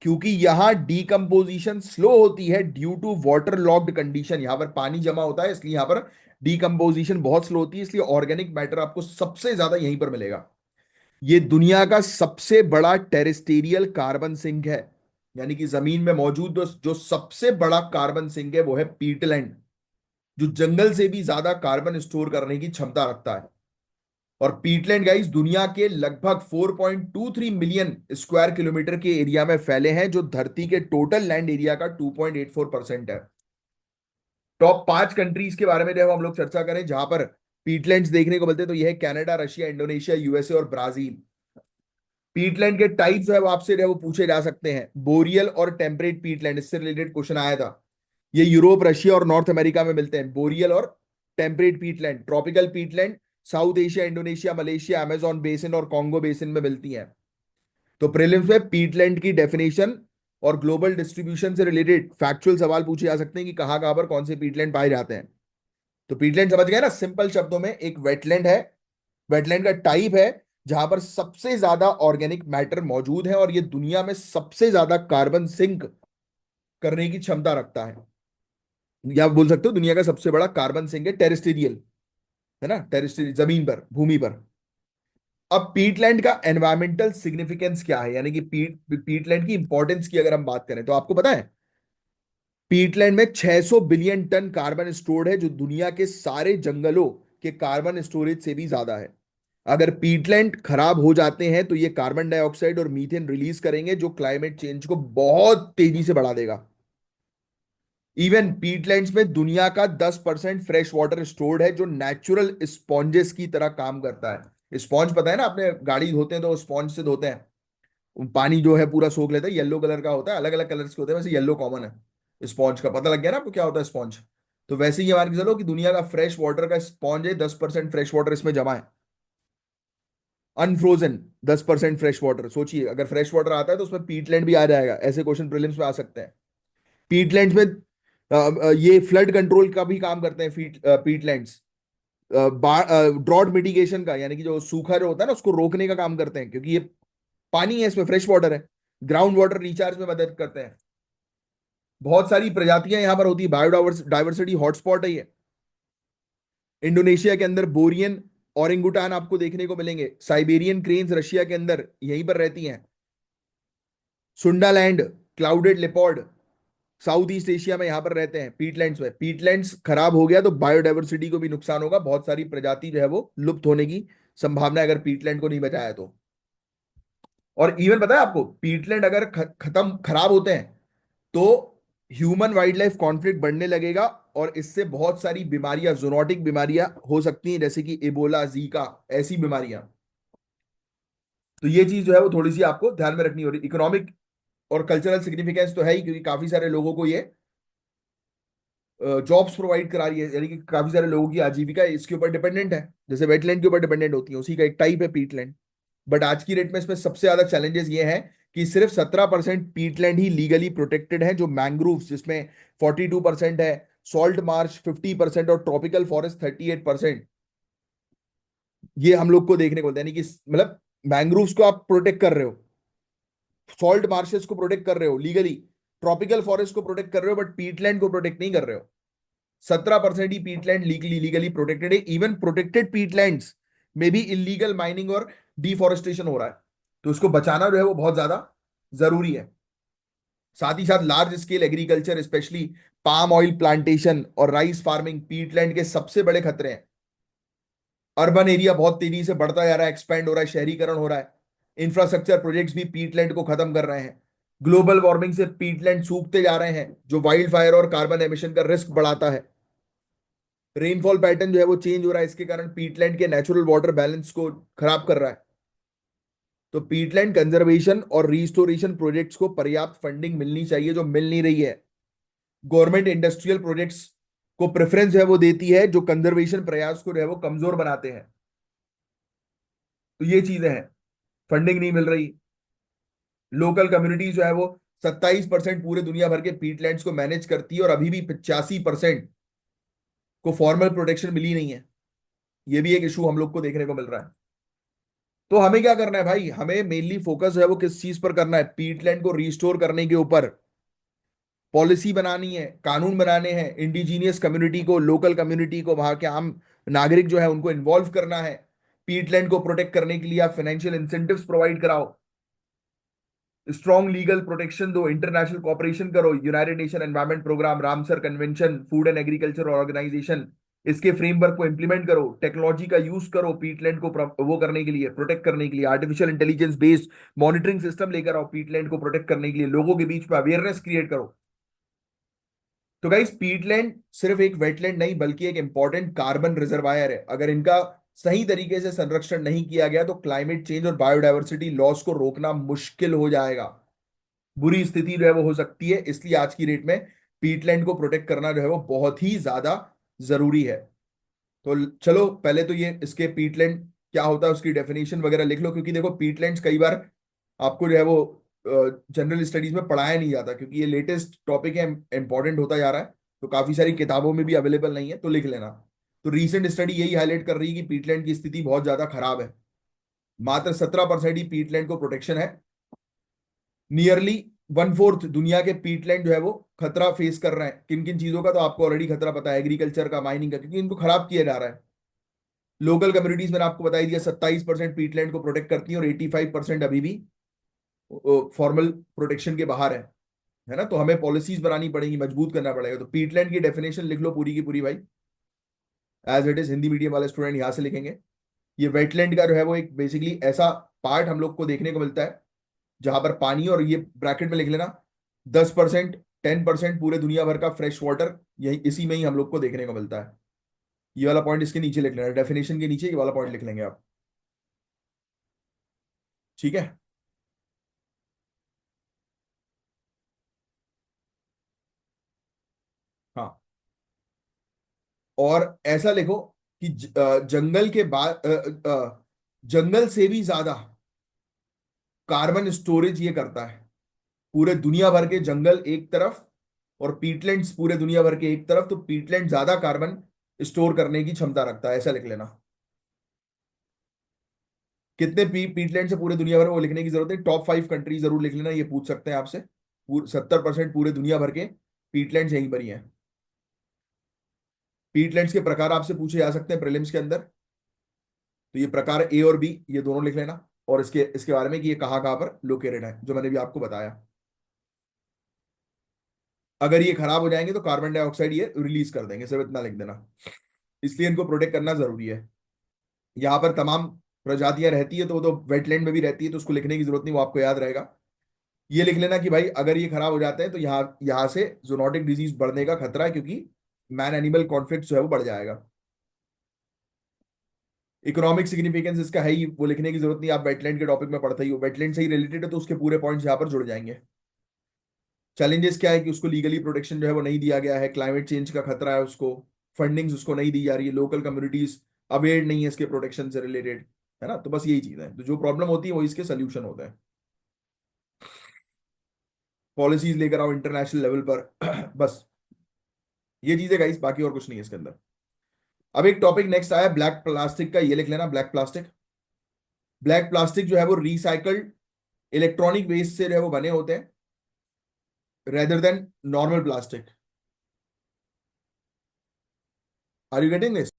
क्योंकि यहां डीकंपोजिशन स्लो होती है due to water locked condition. यहां पर पानी जमा होता है, इसलिए यहां पर डीकंपोजिशन बहुत स्लो होती है, इसलिए ऑर्गेनिक मैटर आपको सबसे ज्यादा यहीं पर मिलेगा। ये दुनिया का सबसे बड़ा टेरेस्टेरियल कार्बन सिंक है, यानी कि जमीन में मौजूद जो सबसे बड़ा कार्बन सिंक है वो है पीटलैंड, जो जंगल से भी ज्यादा कार्बन स्टोर करने की क्षमता रखता है। और पीटलैंड गाइस दुनिया के लगभग 4.23 मिलियन स्क्वायर किलोमीटर के एरिया में फैले हैं, जो धरती के टोटल लैंड एरिया का 2.84% है। टॉप 5 कंट्रीज के बारे में जब हम लोग चर्चा करें जहां पर पीटलैंड्स देखने को मिलते हैं, तो यह है कनाडा, रशिया, इंडोनेशिया, यूएसए और ब्राजील। पीटलैंड के टाइप्स है वो आपसे जो है वो पूछे जा सकते हैं, बोरियल और टेम्परेट पीटलैंड, इससे रिलेटेड क्वेश्चन आया था। ये यूरोप, रशिया और नॉर्थ अमेरिका में मिलते हैं, बोरियल और temperate Peatland. Tropical Peatland south Asia, Indonesia, Malaysia, Amazon basin और कॉन्गो बेसिन में मिलती हैं। तो प्रीलिम्स में पीटलैंड की डेफिनेशन और ग्लोबल डिस्ट्रीब्यूशन से रिलेटेड फैक्चुअल सवाल पूछे जा सकते हैं कि कहां कहां पर कौन से पीटलैंड पाए जाते हैं। तो पीटलैंड समझ गए ना, सिंपल शब्दों में एक वेटलैंड है, वेटलैंड का टाइप है जहां पर सबसे ज्यादा ऑर्गेनिक मैटर मौजूद है, और ये दुनिया में सबसे ज्यादा कार्बन सिंक करने की क्षमता रखता है। या आप बोल सकते हो दुनिया का सबसे बड़ा कार्बन सिंक है, टेरेस्टेरियल, है ना, टेरेस्टेरियल जमीन पर, भूमि पर। अब पीटलैंड का एनवायरमेंटल सिग्निफिकेंस क्या है, यानी कि पीटलैंड की इंपॉर्टेंस की अगर हम बात करें, तो आपको पता है पीटलैंड में 600 बिलियन टन कार्बन स्टोर्ड है, जो दुनिया के सारे जंगलों के कार्बन स्टोरेज से भी ज्यादा है। अगर पीटलैंड खराब हो जाते हैं तो ये कार्बन डाइऑक्साइड और मीथेन रिलीज करेंगे, जो क्लाइमेट चेंज को बहुत तेजी से बढ़ा देगा। इवन पीटलैंड्स में दुनिया का 10% फ्रेश वाटर स्टोर्ड है, जो नेचुरल स्पॉन्जेस की तरह काम करता है। स्पॉन्ज पता है ना, आपने गाड़ी धोते हैं तो स्पॉन्ज से धोते हैं, पानी जो है पूरा सोख लेता है, येलो कलर का होता है, अलग अलग कलर्स के होते हैं, वैसे येलो कॉमन है स्पॉन्ज का। पता लग गया ना आपको क्या होता है स्पॉन्ज। तो वैसे ही ये मान के चलो कि दुनिया का फ्रेश वाटर का स्पॉन्ज है, 10% फ्रेश वाटर इसमें जमा है, अनफ्रोजन 10% फ्रेश वाटर। सोचिए अगर फ्रेश वाटर आता है तो उसमें पीटलैंड भी आ जाएगा, ऐसे क्वेश्चन प्रीलिम्स में आ सकते हैं। पीटलैंड्स में ये फ्लड कंट्रोल का भी काम करते हैं पीटलैंड्स, ड्रॉट मिटिगेशन का, यानी कि जो सूखा जो होता है ना उसको रोकने का काम करते हैं, क्योंकि ये पानी है, इसमें फ्रेश वाटर है। ग्राउंड वाटर रिचार्ज में मदद करते हैं। बहुत सारी प्रजातियां यहां पर होती है, बायोडाइवर्सिटी हॉटस्पॉट है ये। इंडोनेशिया के अंदर बोरियन ओरिंगुटान आपको देखने को मिलेंगे, साइबेरियन क्रेन्स रशिया के अंदर यहीं पर रहती हैं, Sundaland clouded leopard south east Asia में यहां पर रहते हैं पीटलैंड्स में। पीटलैंड्स खराब हो गया तो बायोडाइवर्सिटी को भी नुकसान होगा, बहुत सारी प्रजाति जो है वो लुप्त होने की संभावना है अगर पीटलैंड को नहीं बचाया तो। और इवन पता है आपको, पीटलैंड अगर खत्म खराब होते हैं तो ह्यूमन वाइल्ड लाइफ कॉन्फ्लिक्ट बढ़ने लगेगा, और इससे बहुत सारी बीमारियां, जूनोटिक बीमारियां हो सकती हैं, जैसे कि इबोला, जीका, ऐसी बीमारियां। तो ये चीज जो है वो थोड़ी सी आपको ध्यान में रखनी हो रही। इकोनॉमिक और कल्चरल सिग्निफिकेंस तो है ही, क्योंकि काफी सारे लोगों को ये जॉब्स प्रोवाइड करा रही है, यानी कि काफी सारे लोगों की आजीविका इसके ऊपर डिपेंडेंट है, जैसे वेटलैंड के ऊपर डिपेंडेंट होती है, उसी का एक टाइप है पीटलैंड। बट आज की डेट में इसमें सबसे ज्यादा चैलेंजेस ये हैं कि सिर्फ 17% पीटलैंड ही लीगली प्रोटेक्टेड है, जो मैंग्रोव जिसमें 42% है, सॉल्ट मार्श 50% और ट्रॉपिकल फॉरेस्ट 38%, ये हम लोग को देखने को मिलता है। यानी कि मतलब मैंग्रोव्स को आप प्रोटेक्ट कर रहे हो, सॉल्ट मार्शेस को प्रोटेक्ट कर रहे हो लीगली, ट्रॉपिकल फॉरेस्ट को प्रोटेक्ट कर रहे हो, बट पीटलैंड को प्रोटेक्ट नहीं कर रहे हो। 17% ही पीटलैंड लीगली प्रोटेक्टेड है। इवन प्रोटेक्टेड पीटलैंड्स में भी इलीगल माइनिंग और डिफॉरेस्टेशन हो रहा है, तो उसको बचाना जो है वो बहुत ज्यादा जरूरी है। साथ ही साथ large scale agriculture, specially palm oil plantation और राइस फार्मिंग पीटलैंड के सबसे बड़े खतरे हैं। अर्बन एरिया बहुत तेजी से बढ़ता जा रहा है, एक्सपैंड हो रहा है, शहरीकरण हो रहा है, इंफ्रास्ट्रक्चर प्रोजेक्ट्स भी पीटलैंड को खत्म कर रहे हैं। ग्लोबल वार्मिंग से पीटलैंड सूखते जा रहे हैं, जो वाइल्ड फायर और कार्बन एमिशन का रिस्क बढ़ाता है। रेनफॉल पैटर्न जो है वो चेंज हो रहा है, इसके कारण पीटलैंड के नेचुरल वाटर बैलेंस को खराब कर रहा है। तो पीटलैंड कंजर्वेशन और रिस्टोरेशन प्रोजेक्ट्स को पर्याप्त फंडिंग मिलनी चाहिए, जो मिल नहीं रही है। गवर्नमेंट इंडस्ट्रियल प्रोजेक्ट्स को प्रेफरेंस जो है वो देती है, जो कंजर्वेशन प्रयास को जो है वो कमजोर बनाते हैं। तो ये चीजें हैं, फंडिंग नहीं मिल रही। लोकल कम्युनिटी जो है वो 27% पूरे दुनिया भर के पीटलैंड्स को मैनेज करती है, और अभी भी 85% को फॉर्मल प्रोटेक्शन मिली नहीं है। ये भी एक इशू हम लोग को देखने को मिल रहा है। तो हमें क्या करना है भाई, हमें मेनली फोकस है वो किस चीज पर करना है, पीटलैंड को रिस्टोर करने के ऊपर पॉलिसी बनानी है, कानून बनाने हैं, इंडिजीनियस कम्युनिटी को, लोकल कम्युनिटी को, वहां के आम नागरिक जो है उनको इन्वॉल्व करना है। पीटलैंड को प्रोटेक्ट करने के लिए आप फाइनेंशियल इंसेंटिव्स प्रोवाइड कराओ, स्ट्रॉन्ग लीगल प्रोटेक्शन दो, इंटरनेशनल कोऑपरेशन करो, United Nation Environment Programme, Ramsar Convention, Food and Agriculture Organization, इसके फ्रेमवर्क को इंप्लीमेंट करो। टेक्नोलॉजी का यूज करो पीटलैंड को वो करने के लिए, प्रोटेक्ट करने के लिए। Artificial intelligence based monitoring system लेकर आओ पीटलैंड को प्रोटेक्ट करने के लिए, लोगों के बीच में अवेयरनेस क्रिएट करो। तो गाइस, पीटलैंड सिर्फ एक वेटलैंड नहीं बल्कि एक इंपॉर्टेंट कार्बन रिजर्वायर है। अगर इनका सही तरीके से संरक्षण नहीं किया गया तो क्लाइमेट चेंज और बायोडायवर्सिटी लॉस को रोकना मुश्किल हो जाएगा, बुरी स्थिति जो है वो हो सकती है। इसलिए आज की डेट में पीटलैंड को प्रोटेक्ट करना जो है वो बहुत ही ज्यादा जरूरी है। तो चलो पहले तो ये इसके पीटलैंड क्या होता है उसकी डेफिनेशन वगैरह लिख लो, क्योंकि देखो पीटलैंड्स कई बार आपको जो है वो जनरल स्टडीज में पढ़ाया नहीं जाता, क्योंकि ये लेटेस्ट टॉपिक है, इंपॉर्टेंट होता जा रहा है, तो काफी सारी किताबों में भी अवेलेबल नहीं है, तो लिख लेना। तो रीसेंट स्टडी यही हाईलाइट कर रही है कि पीटलैंड की स्थिति बहुत ज्यादा खराब है। मात्र 17% ही पीटलैंड को प्रोटेक्शन है। नियरली वन फोर्थ दुनिया के पीटलैंड जो है वो खतरा फेस कर रहे हैं। किन किन चीजों का, तो आपको ऑलरेडी खतरा पता है, एग्रीकल्चर का, माइनिंग का, क्योंकि इनको खराब किया जा रहा है। लोकल कम्युनिटीज मैंने आपको बता ही दिया, 27% पीटलैंड को प्रोटेक्ट करती है और 85% अभी भी फॉर्मल प्रोटेक्शन के बाहर है ना। तो हमें पॉलिसीज बनानी पड़ेगी, मजबूत करना पड़ेगा। तो पीटलैंड की डेफिनेशन लिख लो पूरी की पूरी भाई, as it is. Hindi medium वाले स्टूडेंट यहां से लिखेंगे। ये वेटलैंड का जो है वो एक बेसिकली ऐसा पार्ट हम लोग को देखने को मिलता है जहां पर पानी, और ये ब्रैकेट में लिख लेना, 10%, 10% पूरे दुनिया भर का फ्रेश वाटर यही इसी में ही हम लोग को देखने को मिलता है। ये वाला पॉइंट इसके नीचे लिख लेना, डेफिनेशन के नीचे ये वाला पॉइंट लिख लेंगे आप। ठीक है। हाँ, और ऐसा लिखो कि जंगल के बाद जंगल से भी ज्यादा कार्बन स्टोरेज ये करता है। पूरे दुनिया भर के जंगल एक तरफ और पीटलैंड्स पूरे दुनिया भर के एक तरफ, तो पीटलैंड ज्यादा कार्बन स्टोर करने की क्षमता रखता है, ऐसा लिख लेना। कितने पीटलैंड से पूरे दुनिया भर में, वो लिखने की जरूरत है, टॉप 5 कंट्री जरूर लिख लेना, ये पूछ सकते हैं आपसे। 70% पूरे दुनिया भर के पीटलैंड्स यहीं पर ही हैं। पीटलैंड्स के प्रकार आपसे पूछे जा सकते हैं प्रीलिम्स के अंदर, तो ये प्रकार ए और बी ये दोनों लिख लेना, और इसके इसके बारे में कि ये कहाँ कहाँ पर लोकेटेड है, जो मैंने भी आपको बताया। अगर ये खराब हो जाएंगे तो कार्बन डाइऑक्साइड ये रिलीज कर देंगे, सिर्फ इतना लिख देना। इसलिए इनको प्रोटेक्ट करना जरूरी है। यहाँ पर तमाम प्रजातियां रहती है, तो वो तो वेटलैंड में भी रहती है, तो उसको लिखने की जरूरत नहीं, वो आपको याद रहेगा। ये लिख लेना कि भाई अगर ये खराब हो जाते हैं तो यहाँ यहाँ से जूनोटिक डिजीज बढ़ने का खतरा है, क्योंकि मैन एनिमल कॉन्फ्लिक्ट जो है वो बढ़ जाएगा। इकोनॉमिक सिग्निफिकेंस इसका है ही, वो लिखने की जरूरत नहीं, आप वेटलैंड के टॉपिक में पढ़ते ही हो, वेटलैंड से ही रिलेटेड है, तो उसके पूरे पॉइंट्स यहाँ पर जुड़ जाएंगे। चैलेंजेस क्या है कि उसको लीगली प्रोटेक्शन जो है वो नहीं दिया गया है, क्लाइमेट चेंज का खतरा है उसको, फंडिंग्स उसको नहीं दी जा रही है, लोकल कम्युनिटीज अवेयर नहीं है इसके प्रोटेक्शन से रिलेटेड, है ना। तो बस यही चीज है, तो जो प्रॉब्लम होती है वो इसके सोल्यूशन होते हैं। पॉलिसीज लेकर आओ इंटरनेशनल लेवल पर बस ये चीजें गाइस, बाकी और कुछ नहीं है इसके अंदर। अब एक टॉपिक नेक्स्ट आया ब्लैक प्लास्टिक का, ये लिख लेना, ब्लैक प्लास्टिक। ब्लैक प्लास्टिक जो है वो रिसाइकल्ड इलेक्ट्रॉनिक वेस्ट से जो है वो बने होते हैं, rather than normal plastic. Are you getting this?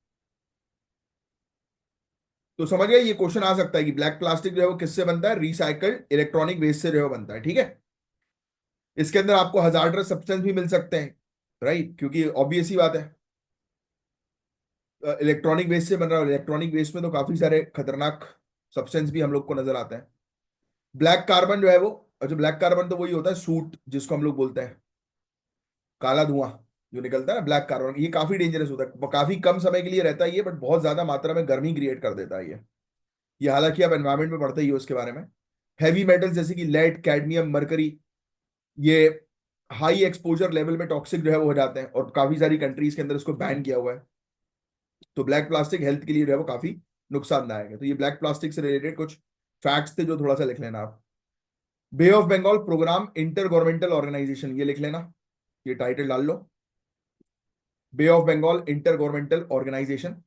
तो समझ गए, ये क्वेश्चन आ सकता है कि ब्लैक प्लास्टिक जो है वो किससे बनता है, रिसाइकल्ड इलेक्ट्रॉनिक वेस्ट से जो है वो बनता है, ठीक है। इसके अंदर आपको हजार्डस सब्सटेंस भी मिल सकते हैं, राइट, क्योंकि ऑब्वियस ही बात है, इलेक्ट्रॉनिक वेस्ट से बन रहा है, इलेक्ट्रॉनिक वेस्ट में तो काफी सारे खतरनाक सब्सटेंस भी हम लोग को नजर आते हैं। ब्लैक कार्बन जो है वो, अच्छा ब्लैक कार्बन तो वही होता है सूट जिसको हम लोग बोलते हैं, काला धुआं जो निकलता है ना, ब्लैक कार्बन, ये काफी डेंजरस होता है, काफी कम समय के लिए रहता है ये, बट बहुत ज्यादा मात्रा में गर्मी क्रिएट कर देता है ये हालांकि आप एनवायरमेंट में पढ़ते ही हो इसके बारे में। हैवी मेटल्स जैसे कि लेड, कैडमियम, मरकरी, ये हाई एक्सपोजर लेवल में टॉक्सिक जो है वो हो जाते हैं, और काफी सारी कंट्रीज के अंदर इसको बैन किया हुआ है। तो ब्लैक प्लास्टिक हेल्थ के लिए जो है वो काफी नुकसानदायक है। तो ये ब्लैक प्लास्टिक से रिलेटेड कुछ फैक्ट्स थे जो थोड़ा सा लिख लेना आप। Bay of Bengal programme inter governmental organisation, ये लिख लेना, ये टाइटल डाल लो, Bay of Bengal inter governmental organisation.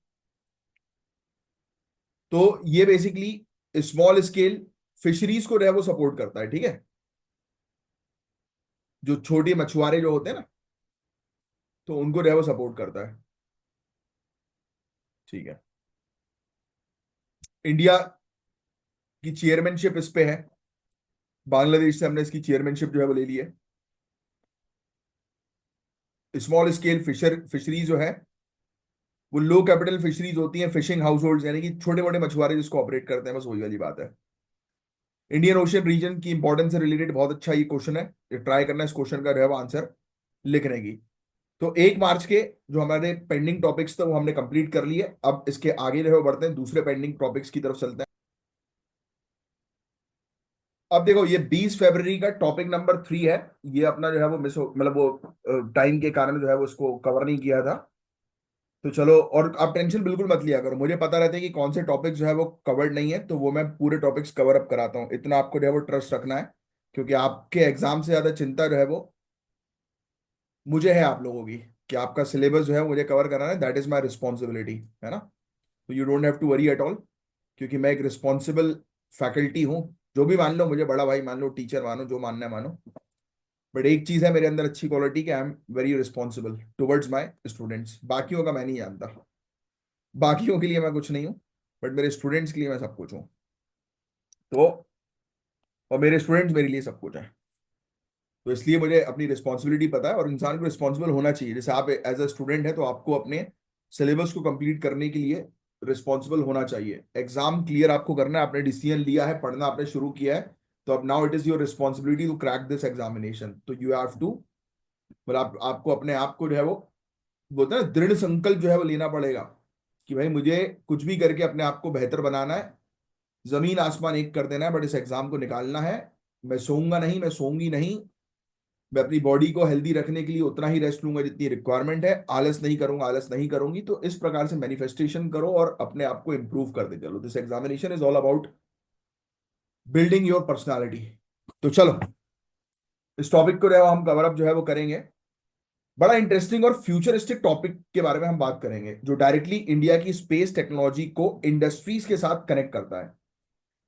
तो ये बेसिकली स्मॉल स्केल फिशरीज को जो है वो सपोर्ट करता है, ठीक है, जो छोटे मछुआरे जो होते हैं ना, तो उनको जो है वो सपोर्ट करता है, ठीक है। इंडिया की चेयरमैनशिप इस पे है, बांग्लादेश से हमने इसकी चेयरमैनशिप जो है वो ले ली है। स्मॉल स्केल फिशरीज जो है वो लो कैपिटल फिशरीज होती हैं, फिशिंग हाउस होल्ड, यानी कि छोटे मोटे मछुआरे जिसको ऑपरेट करते हैं, बस वही वाली बात है। इंडियन ओशियन रीजन की इंपॉर्टेंस से रिलेटेड बहुत अच्छा ये क्वेश्चन है, ये ट्राई करना है इस क्वेश्चन का जो है वो आंसर लिखने की। तो 1 मार्च के जो हमारे पेंडिंग टॉपिक्स थे वो हमने कंप्लीट कर लिए, अब इसके आगे जो है वो बढ़ते हैं, दूसरे पेंडिंग टॉपिक्स की तरफ चलते हैं। अब देखो ये 20 फरवरी का टॉपिक नंबर 3 है, ये अपना जो है वो मिस हो, मतलब वो टाइम के कारण जो है वो इसको कवर नहीं किया था। तो चलो, और आप टेंशन बिल्कुल मत लिया करो, मुझे पता रहता है कि कौन से टॉपिक जो है वो कवर्ड नहीं है, तो वो मैं पूरे टॉपिक्स कवर अप कराता हूँ, इतना आपको जो है वो ट्रस्ट रखना है, क्योंकि आपके एग्जाम से ज्यादा चिंता जो है वो मुझे है आप लोगों की, कि आपका सिलेबस जो है मुझे कवर कराना है, दैट इज माई रिस्पॉन्सिबिलिटी, है ना। तो you don't have to worry at all, क्योंकि मैं एक रिस्पॉन्सिबल फैकल्टी हूँ। जो भी मान लो, मुझे बड़ा भाई मान लो, टीचर मानो, जो मानना है मानो, बट एक चीज है मेरे अंदर अच्छी क्वालिटी कि I am very responsible towards my students, बाकियों का मैं नहीं जानता, बाकियों के लिए मैं कुछ नहीं हूँ, बट मेरे स्टूडेंट्स के लिए मैं सब कुछ हूँ। तो और मेरे स्टूडेंट्स मेरे लिए सब कुछ है, तो इसलिए मुझे अपनी रिस्पॉन्सिबिलिटी पता है, और इंसान को रिस्पॉन्सिबल होना चाहिए, जैसे आप एज अ स्टूडेंट है तो आपको अपने सिलेबस को कंप्लीट करने के लिए रिस्पॉन्सिबल होना चाहिए। एग्जाम क्लियर आपको करना है, आपने डिसीजन लिया है, पढ़ना आपने शुरू किया है, तो अब now it is your responsibility to crack this examination, तो यू हैव टू, मतलब आपको अपने आप को जो है वो बोलते हैं ना, दृढ़ संकल्प जो है वो लेना पड़ेगा, कि भाई मुझे कुछ भी करके अपने आप को बेहतर बनाना है, जमीन आसमान एक कर देना है, बट इस एग्जाम को निकालना है। मैं सोऊंगा नहीं, मैं सोऊंगी नहीं, मैं अपनी बॉडी को हेल्दी रखने के लिए उतना ही रेस्ट लूंगा जितनी रिक्वायरमेंट है, आलस नहीं करूंगा, आलस नहीं करूंगी, तो इस प्रकार से मैनिफेस्टेशन करो और अपने आप को इंप्रूव करते चलो। This examination is all about building your personality. तो चलो, इस टॉपिक को जो है हम कवर अप जो है वो करेंगे, बड़ा इंटरेस्टिंग और फ्यूचरिस्टिक टॉपिक के बारे में हम बात करेंगे, जो डायरेक्टली इंडिया की स्पेस टेक्नोलॉजी को इंडस्ट्रीज के साथ कनेक्ट करता है।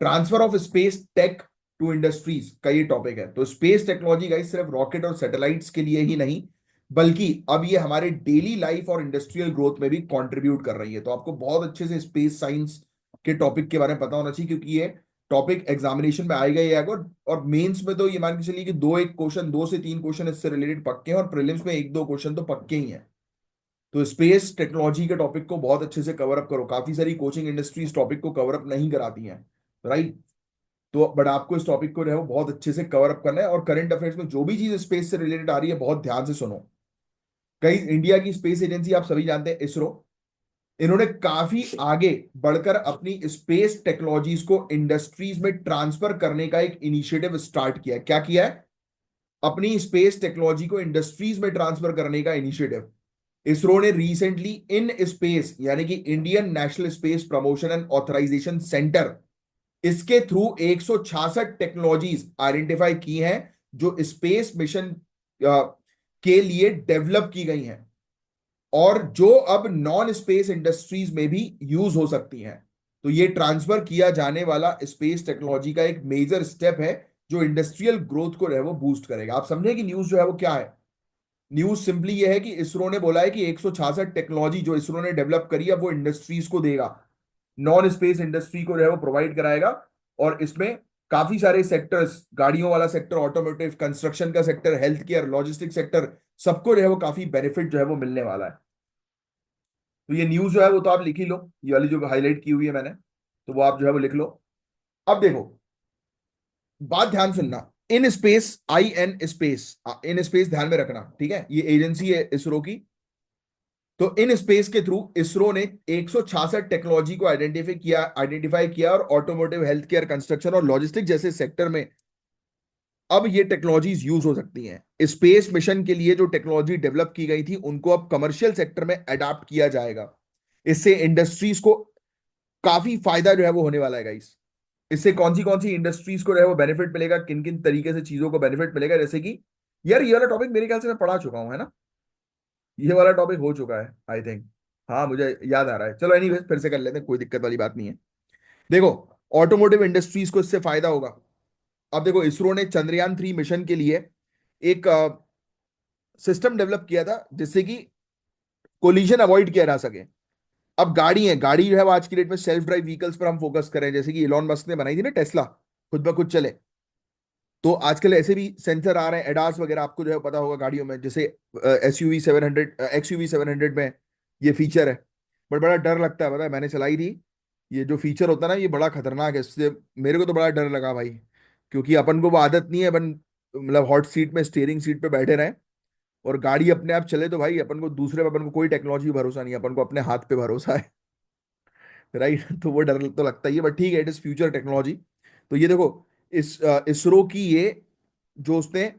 Transfer of space tech to industries का ये टॉपिक है। तो स्पेस टेक्नोलॉजी गाइस सिर्फ रॉकेट और सैटेलाइट्स के लिए ही नहीं, बल्कि अब ये हमारे डेली लाइफ और इंडस्ट्रियल ग्रोथ में भी कंट्रीब्यूट कर रही है। तो आपको बहुत अच्छे से स्पेस साइंस के टॉपिक के बारे में पता होना चाहिए, क्योंकि ये टॉपिक एग्जामिनेशन में आएगा ही आएगा, और मेंस में तो ये मान के चलिए कि 2 से 3 क्वेश्चन इससे रिलेटेड पक्के हैं, और प्रीलिम्स में 1-2 क्वेश्चन तो पक्के ही हैं। तो स्पेस टेक्नोलॉजी के टॉपिक को बहुत अच्छे से कवर अप करो, काफी सारी कोचिंग इंडस्ट्रीज टॉपिक को कवर अप नहीं कराती हैं, राइट। तो बट आपको इस टॉपिक को जो है वो बहुत अच्छे से कवर अप करना है, और करंट अफेयर्स में जो भी चीज स्पेस से रिलेटेड आ रही है बहुत ध्यान से सुनो। कई इंडिया की स्पेस एजेंसी आप सभी जानते हैं, इसरो, इन्होंने काफी आगे बढ़कर अपनी स्पेस टेक्नोलॉजीज को इंडस्ट्रीज में ट्रांसफर करने का एक इनिशिएटिव स्टार्ट किया है। क्या किया है? अपनी स्पेस टेक्नोलॉजी को इंडस्ट्रीज में ट्रांसफर करने का इनिशिएटिव। इसरो ने रिसेंटली इन स्पेस, यानी कि Indian National Space Promotion and Authorization Centre, इसके थ्रू 166 टेक्नोलॉजीज आइडेंटिफाई की हैं, जो स्पेस मिशन के लिए डेवलप की गई हैं, और जो अब नॉन स्पेस इंडस्ट्रीज में भी यूज हो सकती हैं। तो ये ट्रांसफर किया जाने वाला स्पेस टेक्नोलॉजी का एक मेजर स्टेप है, जो इंडस्ट्रियल ग्रोथ को जो है वो बूस्ट करेगा। आप समझे कि न्यूज जो है वो क्या है? न्यूज सिंपली ये है कि इसरो ने बोला है कि 166 टेक्नोलॉजी जो इसरो ने डेवलप करी है वो इंडस्ट्रीज को देगा, नॉन स्पेस इंडस्ट्री को जो है वो प्रोवाइड कराएगा। और इसमें काफी सारे सेक्टर्स, गाड़ियों वाला सेक्टर, ऑटोमोटिव, कंस्ट्रक्शन का sector, health care, logistic sector, सबको जो है वो काफी बेनिफिट जो है वो मिलने वाला है। तो ये न्यूज जो है वो तो आप लिख ही लो, ये वाली जो हाईलाइट की हुई है मैंने, तो वो आप जो है वो लिख लो। अब देखो, बात ध्यान सुनना, in space, IN space, in space ध्यान में रखना, ठीक है, ये एजेंसी है इसरो की। तो इन स्पेस के थ्रू इसरो ने 166 टेक्नोलॉजी को आइडेंटिफाई किया और ऑटोमोटिव, हेल्थ केयर, कंस्ट्रक्शन और लॉजिस्टिक जैसे सेक्टर में अब ये टेक्नोलॉजीज यूज हो सकती हैं। स्पेस मिशन के लिए जो टेक्नोलॉजी डेवलप की गई थी उनको अब कमर्शियल सेक्टर में अडॉप्ट किया जाएगा। इससे इंडस्ट्रीज को काफी फायदा जो है वो होने वाला है गाइस। इससे कौन सी इंडस्ट्रीज को जो है वो बेनिफिट मिलेगा, किन किन तरीके से चीजों को बेनिफिट मिलेगा, जैसे कि यार ये वाला टॉपिक मेरे ख्याल से मैं पढ़ा चुका हूं, है ना, ये वाला टॉपिक हो चुका है आई थिंक। हाँ मुझे याद आ रहा है, चलो एनीवेज फिर से कर लेते हैं, कोई दिक्कत वाली बात नहीं है। देखो, ऑटोमोटिव इंडस्ट्रीज को इससे फायदा होगा। अब देखो, इसरो ने चंद्रयान 3 मिशन के लिए एक सिस्टम डेवलप किया था जिससे कि कोलिजन अवॉइड किया जा सके। अब गाड़ी जो है वो आज की डेट में सेल्फ ड्राइव व्हीकल्स पर हम फोकस करें, जैसे कि इलॉन मस्क ने बनाई थी ना टेस्ला, खुद ब खुद चले। तो आजकल ऐसे भी सेंसर आ रहे हैं, एडास वगैरह, आपको जो है पता होगा गाड़ियों में, जैसे XUV 700 में ये फीचर है। बट बड़ा डर लगता है, पता है, मैंने चलाई थी, ये जो फीचर होता है ना ये बड़ा खतरनाक है, इससे मेरे को तो बड़ा डर लगा भाई। क्योंकि अपन को वो आदत नहीं है, अपन मतलब हॉट सीट में, स्टीयरिंग सीट पे बैठे रहें और गाड़ी अपने आप चले, तो भाई अपन को दूसरे पे, अपन को कोई टेक्नोलॉजी भरोसा नहीं है, अपन को अपने हाथ पे भरोसा है। राइट। तो वो डर तो लगता ही है, बट ठीक है, इट इज फ्यूचर टेक्नोलॉजी। तो ये देखो, इसरो की ये जो उसने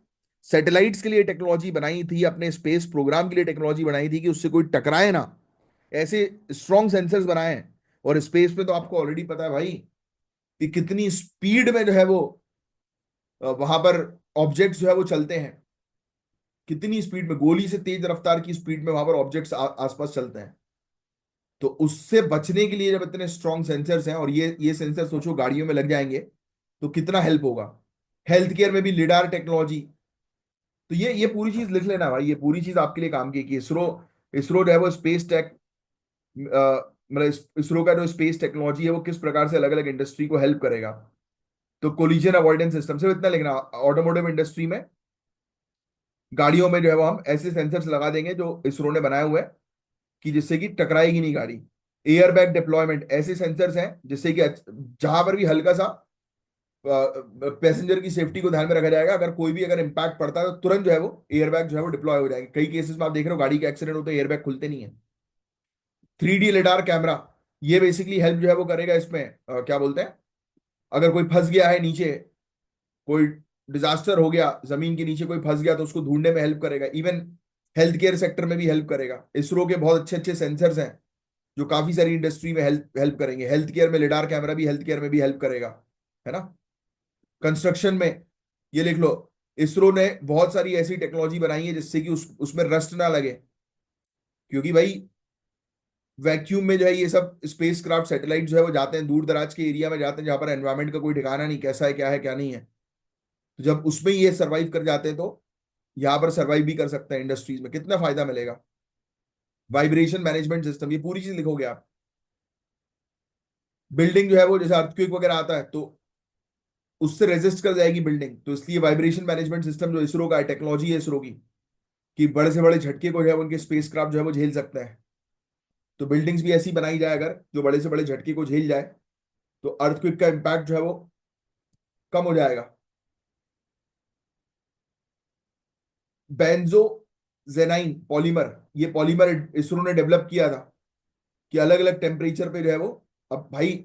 सैटेलाइट्स के लिए टेक्नोलॉजी बनाई थी, अपने स्पेस प्रोग्राम के लिए टेक्नोलॉजी बनाई थी कि उससे कोई टकराए ना, ऐसे स्ट्रॉन्ग सेंसर्स बनाए हैं। और स्पेस में तो आपको ऑलरेडी पता है भाई कि कितनी स्पीड में जो है वो वहां पर ऑब्जेक्ट्स जो है वो चलते हैं, कितनी स्पीड में, गोली से तेज रफ्तार की स्पीड में वहां पर ऑब्जेक्ट्स आसपास चलते हैं। तो उससे बचने के लिए जब इतने स्ट्रॉन्ग सेंसर्स हैं, और ये सेंसर सोचो गाड़ियों में लग जाएंगे तो कितना हेल्प होगा। हेल्थ केयर में भी लिडार टेक्नोलॉजी। तो ये पूरी चीज लिख लेना भाई, ये पूरी चीज आपके लिए काम की कि इसरो इसरो जो है वो स्पेस टेक, मतलब इसरो का जो स्पेस टेक्नोलॉजी है वो किस प्रकार से अलग अलग इंडस्ट्री को हेल्प करेगा। तो कोलिजन अवॉइडेंस सिस्टम, सिर्फ इतना लिखना, ऑटोमोटिव इंडस्ट्री में, गाड़ियों में जो है वो हम ऐसे सेंसर्स लगा देंगे जो इसरो ने बनाए हुए हैं कि जिससे कि टकराएगी नहीं गाड़ी। एयर बैग डिप्लॉयमेंट, ऐसे सेंसर्स हैं जिससे कि जहां पर भी हल्का सा पैसेंजर की सेफ्टी को ध्यान में रखा जाएगा, अगर कोई भी अगर इंपैक्ट पड़ता है तो तुरंत जो है वो एयर बैग जो है वो डिप्लॉय हो जाएंगे। कई केसेस में आप देख रहे हो गाड़ी के एक्सीडेंट होते हैं, एयर बैग खुलते नहीं है। 3D लिडार कैमरा, ये बेसिकली हेल्प जो है वो करेगा इसमें, क्या बोलते हैं, अगर कोई फंस गया है नीचे, कोई डिजास्टर हो गया, जमीन के नीचे कोई फंस गया, तो उसको ढूंढने में हेल्प करेगा। इवन हेल्थ केयर सेक्टर में भी हेल्प करेगा। इसरो के बहुत अच्छे अच्छे सेंसर्स हैं जो काफी सारी इंडस्ट्री में हेल्प हेल्प करेंगे। हेल्थ केयर में लिडार कैमरा भी हेल्थ केयर में भी हेल्प करेगा, है ना। कंस्ट्रक्शन में ये लिख लो, इसरो ने बहुत सारी ऐसी टेक्नोलॉजी बनाई है जिससे कि उसमें रस्ट ना लगे। क्योंकि भाई वैक्यूम में जो है ये सब स्पेस क्राफ्ट सैटेलाइट जो है वो जाते हैं, दूर दराज के एरिया में जाते हैं जहां पर एनवायरमेंट का कोई ठिकाना नहीं, कैसा है क्या नहीं है। तो जब उसमें ये सर्वाइव कर जाते हैं तो यहाँ पर सर्वाइव भी कर सकते हैं इंडस्ट्रीज में, कितना फायदा मिलेगा। वाइब्रेशन मैनेजमेंट सिस्टम, ये पूरी चीज लिखोगे आप। बिल्डिंग जो है वो जैसे अर्थक्वेक वगैरह आता है तो उससे रेजिस्ट कर जाएगी बिल्डिंग, तो इसलिए वाइब्रेशन मैनेजमेंट सिस्टम जो इसरो का है, टेक्नोलॉजी है इसरो की, कि बड़े से बड़े झटके को जो है उनके स्पेस क्राफ्ट जो है वो झेल सकते हैं। तो बिल्डिंग्स भी ऐसी बनाई जाए अगर जो बड़े से बड़े झटके को झेल जाए, तो अर्थक्वेक का इम्पैक्ट जो है वो कम हो जाएगा। बेंजोजेनाइन पॉलीमर, ये पॉलीमर इसरो ने डेवलप किया था कि अलग अलग टेम्परेचर पे जो है वो, अब भाई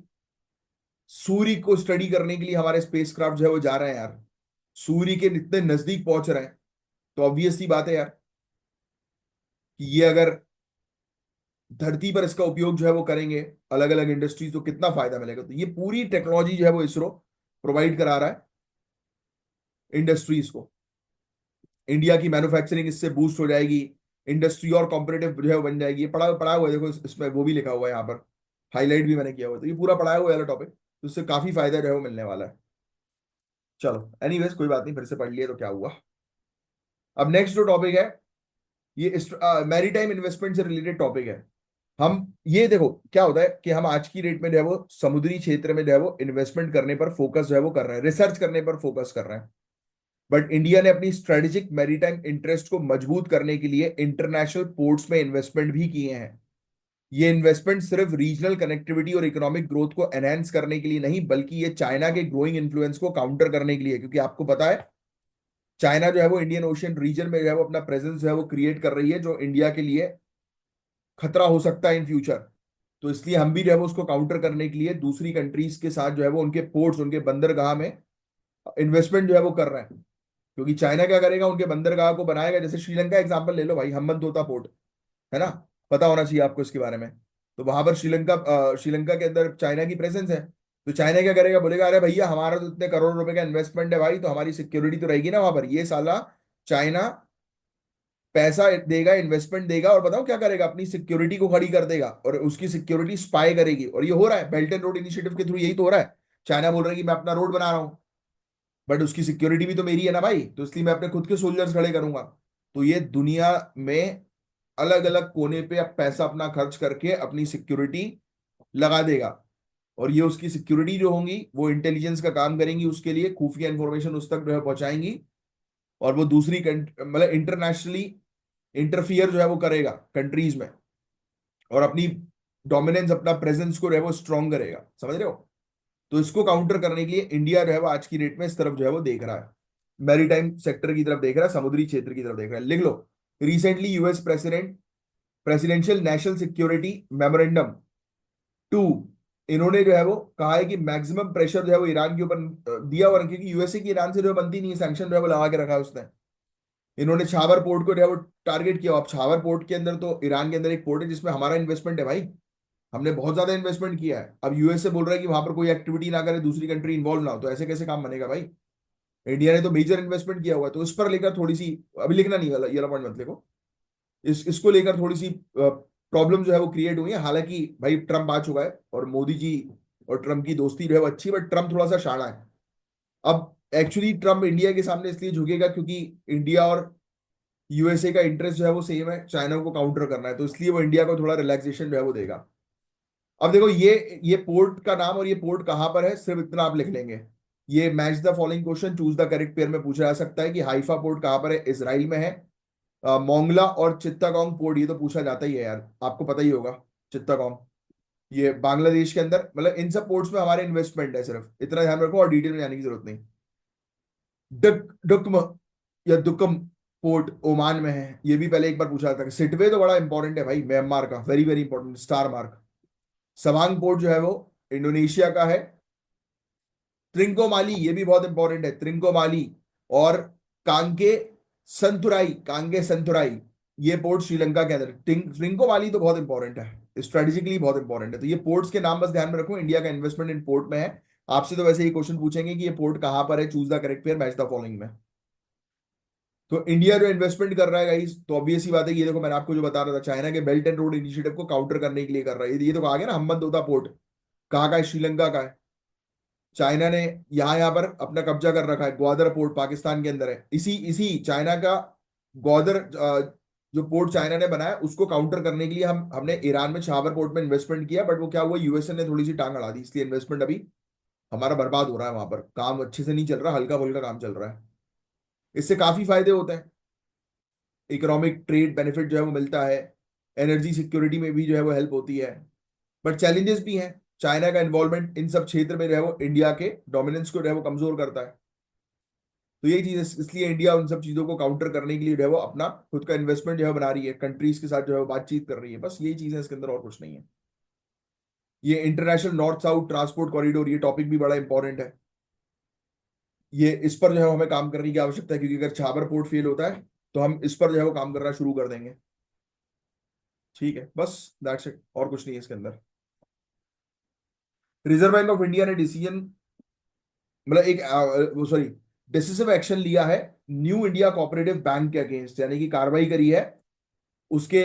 सूर्य को स्टडी करने के लिए हमारे स्पेसक्राफ्ट जो है वो जा रहे हैं यार, सूर्य के इतने नजदीक पहुंच रहे हैं। तो ऑब्वियस सी बात है यार कि ये अगर धरती पर इसका उपयोग जो है वो करेंगे अलग अलग इंडस्ट्रीज, तो कितना फायदा मिलेगा। तो ये पूरी टेक्नोलॉजी जो है वो इसरो प्रोवाइड करा रहा है इंडस्ट्रीज को। इंडिया की मैन्युफैक्चरिंग इससे बूस्ट हो जाएगी, इंडस्ट्री और कॉम्पिटेटिव जो है वो बन जाएगी। ये पढ़ा पढ़ा हुआ है, देखो इसमें वो भी लिखा हुआ है यहाँ पर, हाईलाइट भी मैंने किया हुआ है। तो ये पूरा पढ़ाया हुआ है टॉपिक, तो इससे काफी फायदा जो है वो मिलने वाला है। चलो एनीवेज कोई बात नहीं, फिर से पढ़ लिए तो क्या हुआ। अब नेक्स्ट जो टॉपिक है, ये मैरीटाइम इन्वेस्टमेंट से रिलेटेड टॉपिक है। हम ये देखो क्या होता है कि हम आज की डेट में जो है वो समुद्री क्षेत्र में जो है वो इन्वेस्टमेंट करने पर फोकस जो है वो कर रहे हैं, रिसर्च करने पर फोकस कर रहे हैं। बट इंडिया ने अपनी स्ट्रेटेजिक मैरीटाइम इंटरेस्ट को मजबूत करने के लिए इंटरनेशनल पोर्ट्स में इन्वेस्टमेंट भी किए हैं। ये इन्वेस्टमेंट सिर्फ रीजनल कनेक्टिविटी और इकोनॉमिक ग्रोथ को एनहेंस करने के लिए नहीं, बल्कि ये चाइना के ग्रोइंग इन्फ्लुएंस को काउंटर करने के लिए है। क्योंकि आपको पता है चाइना जो है वो इंडियन ओशियन रीजन में जो है वो अपना प्रेजेंस जो है वो क्रिएट कर रही है, जो इंडिया के लिए खतरा हो सकता है इन फ्यूचर। तो इसलिए हम भी जो है वो उसको काउंटर करने के लिए दूसरी कंट्रीज के साथ जो है वो उनके पोर्ट्स, उनके बंदरगाह में इन्वेस्टमेंट जो है वो कर रहे हैं। क्योंकि चाइना क्या करेगा, उनके बंदरगाह को बनाएगा। जैसे श्रीलंका एग्जांपल ले लो भाई, हम्बनतोता पोर्ट है ना, पता होना चाहिए आपको इसके बारे में। तो वहां पर श्रीलंका के अंदर चाइना की प्रेजेंस है। तो चाइना क्या करेगा, बोलेगा अरे भैया हमारा तो इतने करोड़ रुपए का इन्वेस्टमेंट है भाई, तो हमारी सिक्योरिटी तो रहेगी ना वहां पर। ये साला चाइना पैसा देगा, इन्वेस्टमेंट देगा, और बताओ क्या करेगा, अपनी सिक्योरिटी को खड़ी कर देगा और उसकी सिक्योरिटी स्पाई करेगी। और ये हो रहा है बेल्ट एंड रोड इनिशिएटिव के थ्रू, यही तो हो रहा है। चाइना बोल रहा है कि मैं अपना रोड बना रहा हूं, बट उसकी सिक्योरिटी भी तो मेरी है ना भाई, तो इसलिए मैं अपने खुद के सोल्जर्स खड़े करूंगा। तो ये दुनिया में अलग अलग कोने पे अब पैसा अपना खर्च करके अपनी सिक्योरिटी लगा देगा। और ये उसकी सिक्योरिटी जो होंगी वो इंटेलिजेंस का काम करेंगी, उसके लिए खुफिया इंफॉर्मेशन उस तक जो है पहुंचाएंगी। और वो दूसरी मतलब इंटरनेशनली इंटरफियर जो है वो करेगा कंट्रीज में, और अपनी डोमिनेंस, अपना प्रेजेंस को जो है वो स्ट्रॉन्ग करेगा। समझ रहे हो? तो इसको काउंटर करने के लिए इंडिया जो है वो आज की डेट में इस तरफ जो है वो देख रहा है, मैरीटाइम सेक्टर की तरफ देख रहा है, समुद्री क्षेत्र की तरफ देख रहा है। लिख लो, recently US presidential national security memorandum 2, इन्होंने जो है वो कहा है कि मैक्सिमम प्रेशर जो है वो ईरान के ऊपर दिया हुआ है, क्योंकि यूएसए की ईरान से जो है बनती नहीं है, सैंक्शन जो है वो लगा के रखा है उसने। इन्होंने छावर पोर्ट को जो है वो टारगेट किया। अब छावर पोर्ट के अंदर तो ईरान के अंदर एक पोर्ट है जिसमें हमारा इन्वेस्टमेंट है भाई, हमने बहुत ज्यादा इन्वेस्टमेंट किया है। अब यूएसए बोल रहा है कि वहां पर कोई एक्टिविटी ना करे, दूसरी कंट्री इन्वॉल्व ना हो, तो ऐसे कैसे काम बनेगा भाई? इंडिया ने तो मेजर इन्वेस्टमेंट किया हुआ है। तो इस पर लेकर थोड़ी सी, अभी लिखना नहीं वाला, ये वाला पॉइंट मत लिखो, इसको लेकर थोड़ी सी प्रॉब्लम जो है वो क्रिएट हुई है। हालांकि भाई ट्रम्प आ चुका है और मोदी जी और ट्रम्प की दोस्ती जो है वो अच्छी, बट ट्रम्प थोड़ा सा शाणा है। अब एक्चुअली ट्रम्प इंडिया के सामने इसलिए झुकेगा क्योंकि इंडिया और यूएसए का इंटरेस्ट जो है वो सेम है, चाइना को काउंटर करना है, तो इसलिए वो इंडिया को थोड़ा रिलैक्सेशन जो है वो देगा। अब देखो ये पोर्ट का नाम और ये पोर्ट कहां पर है, सिर्फ इतना आप लिख लेंगे। ये match the following question, choose the correct pair में पूछा जा सकता है कि हाइफा पोर्ट कहां पर है, इसराइल में है। मोंगला और चित्तागोंग पोर्ट, ये तो पूछा जाता ही है यार, आपको पता ही होगा। चित्तागोंग ये बांग्लादेश के अंदर, मतलब इन सब पोर्ट्स में हमारे इन्वेस्टमेंट है, सिर्फ इतना ध्यान रखो और डिटेल में जाने की जरूरत नहीं। डुकम या दुकम पोर्ट ओमान में है, ये भी पहले एक बार पूछा था। सिटवे तो बड़ा इंपॉर्टेंट है भाई, म्यांमार का, very very important, star mark. सवांग पोर्ट जो है वो इंडोनेशिया का है। त्रिंकोमाली, ये भी बहुत इंपॉर्टेंट है, त्रिंकोमाली। और कांगे कांगे संतुराई, ये पोर्ट श्रीलंका के अंदर। त्रिंकोमाली तो बहुत इंपॉर्टेंट है, स्ट्रेटेजिकली बहुत इंपॉर्टेंट है। तो ये पोर्ट्स के नाम बस ध्यान में रखो, इंडिया का इन्वेस्टमेंट इन पोर्ट में है। आपसे तो वैसे ही क्वेश्चन पूछेंगे कि ये पोर्ट कहां पर है, choose the correct pair, match the following में। तो इंडिया जो इन्वेस्टमेंट कर रहा है गाइस, तो ऑब्वियस ही बात है, ये देखो मैंने आपको जो बता रहा था, चाइना के बेल्ट एंड रोड इनिशिएटिव को काउंटर करने के लिए कर रहा है। ये तो कहा गया ना, हम्बनतोता पोर्ट कहाँ का है, श्रीलंका का है। चाइना ने यहाँ पर अपना कब्जा कर रखा है, ग्वादर पोर्ट पाकिस्तान के अंदर है। इसी इसी चाइना का ग्वादर जो पोर्ट चाइना ने बनाया उसको काउंटर करने के लिए हमने ईरान में छावर पोर्ट में इन्वेस्टमेंट किया, बट वो क्या हुआ, यूएसए ने थोड़ी सी टांग अड़ा दी, इसलिए इन्वेस्टमेंट अभी हमारा बर्बाद हो रहा है वहां पर, काम अच्छे से नहीं चल रहा, हल्का फुल्का काम चल रहा है। इससे काफी फायदे होते हैं, इकोनॉमिक ट्रेड बेनिफिट जो है वो मिलता है, एनर्जी सिक्योरिटी में भी जो है वो हेल्प होती है। बट चैलेंजेस भी हैं, चाइना का इन्वॉल्वमेंट इन सब क्षेत्र में जो है वो इंडिया के डोमिनेंस को जो है वो कमजोर करता है। तो यही चीज इसलिए इंडिया उन सब चीजों को काउंटर करने के लिए जो है वो अपना खुद का इन्वेस्टमेंट जो है बना रही है, कंट्रीज के साथ जो है वो बातचीत कर रही है, बस यही चीज है इसके अंदर, और कुछ नहीं है। ये international north south transport corridor, ये टॉपिक भी बड़ा इंपॉर्टेंट है। ये इस पर जो है हमें काम करने की आवश्यकता है, क्योंकि अगर छाबर पोर्ट फेल होता है तो हम इस पर जो है वो काम करना शुरू कर देंगे। ठीक है, बस दैट्स इट, और कुछ नहीं है इसके अंदर। रिजर्व बैंक ऑफ इंडिया ने डिसीजन, मतलब एक वो सॉरी डिसिसिव एक्शन लिया है न्यू इंडिया कोऑपरेटिव बैंक के अगेंस्ट, यानी कि कार्रवाई करी है उसके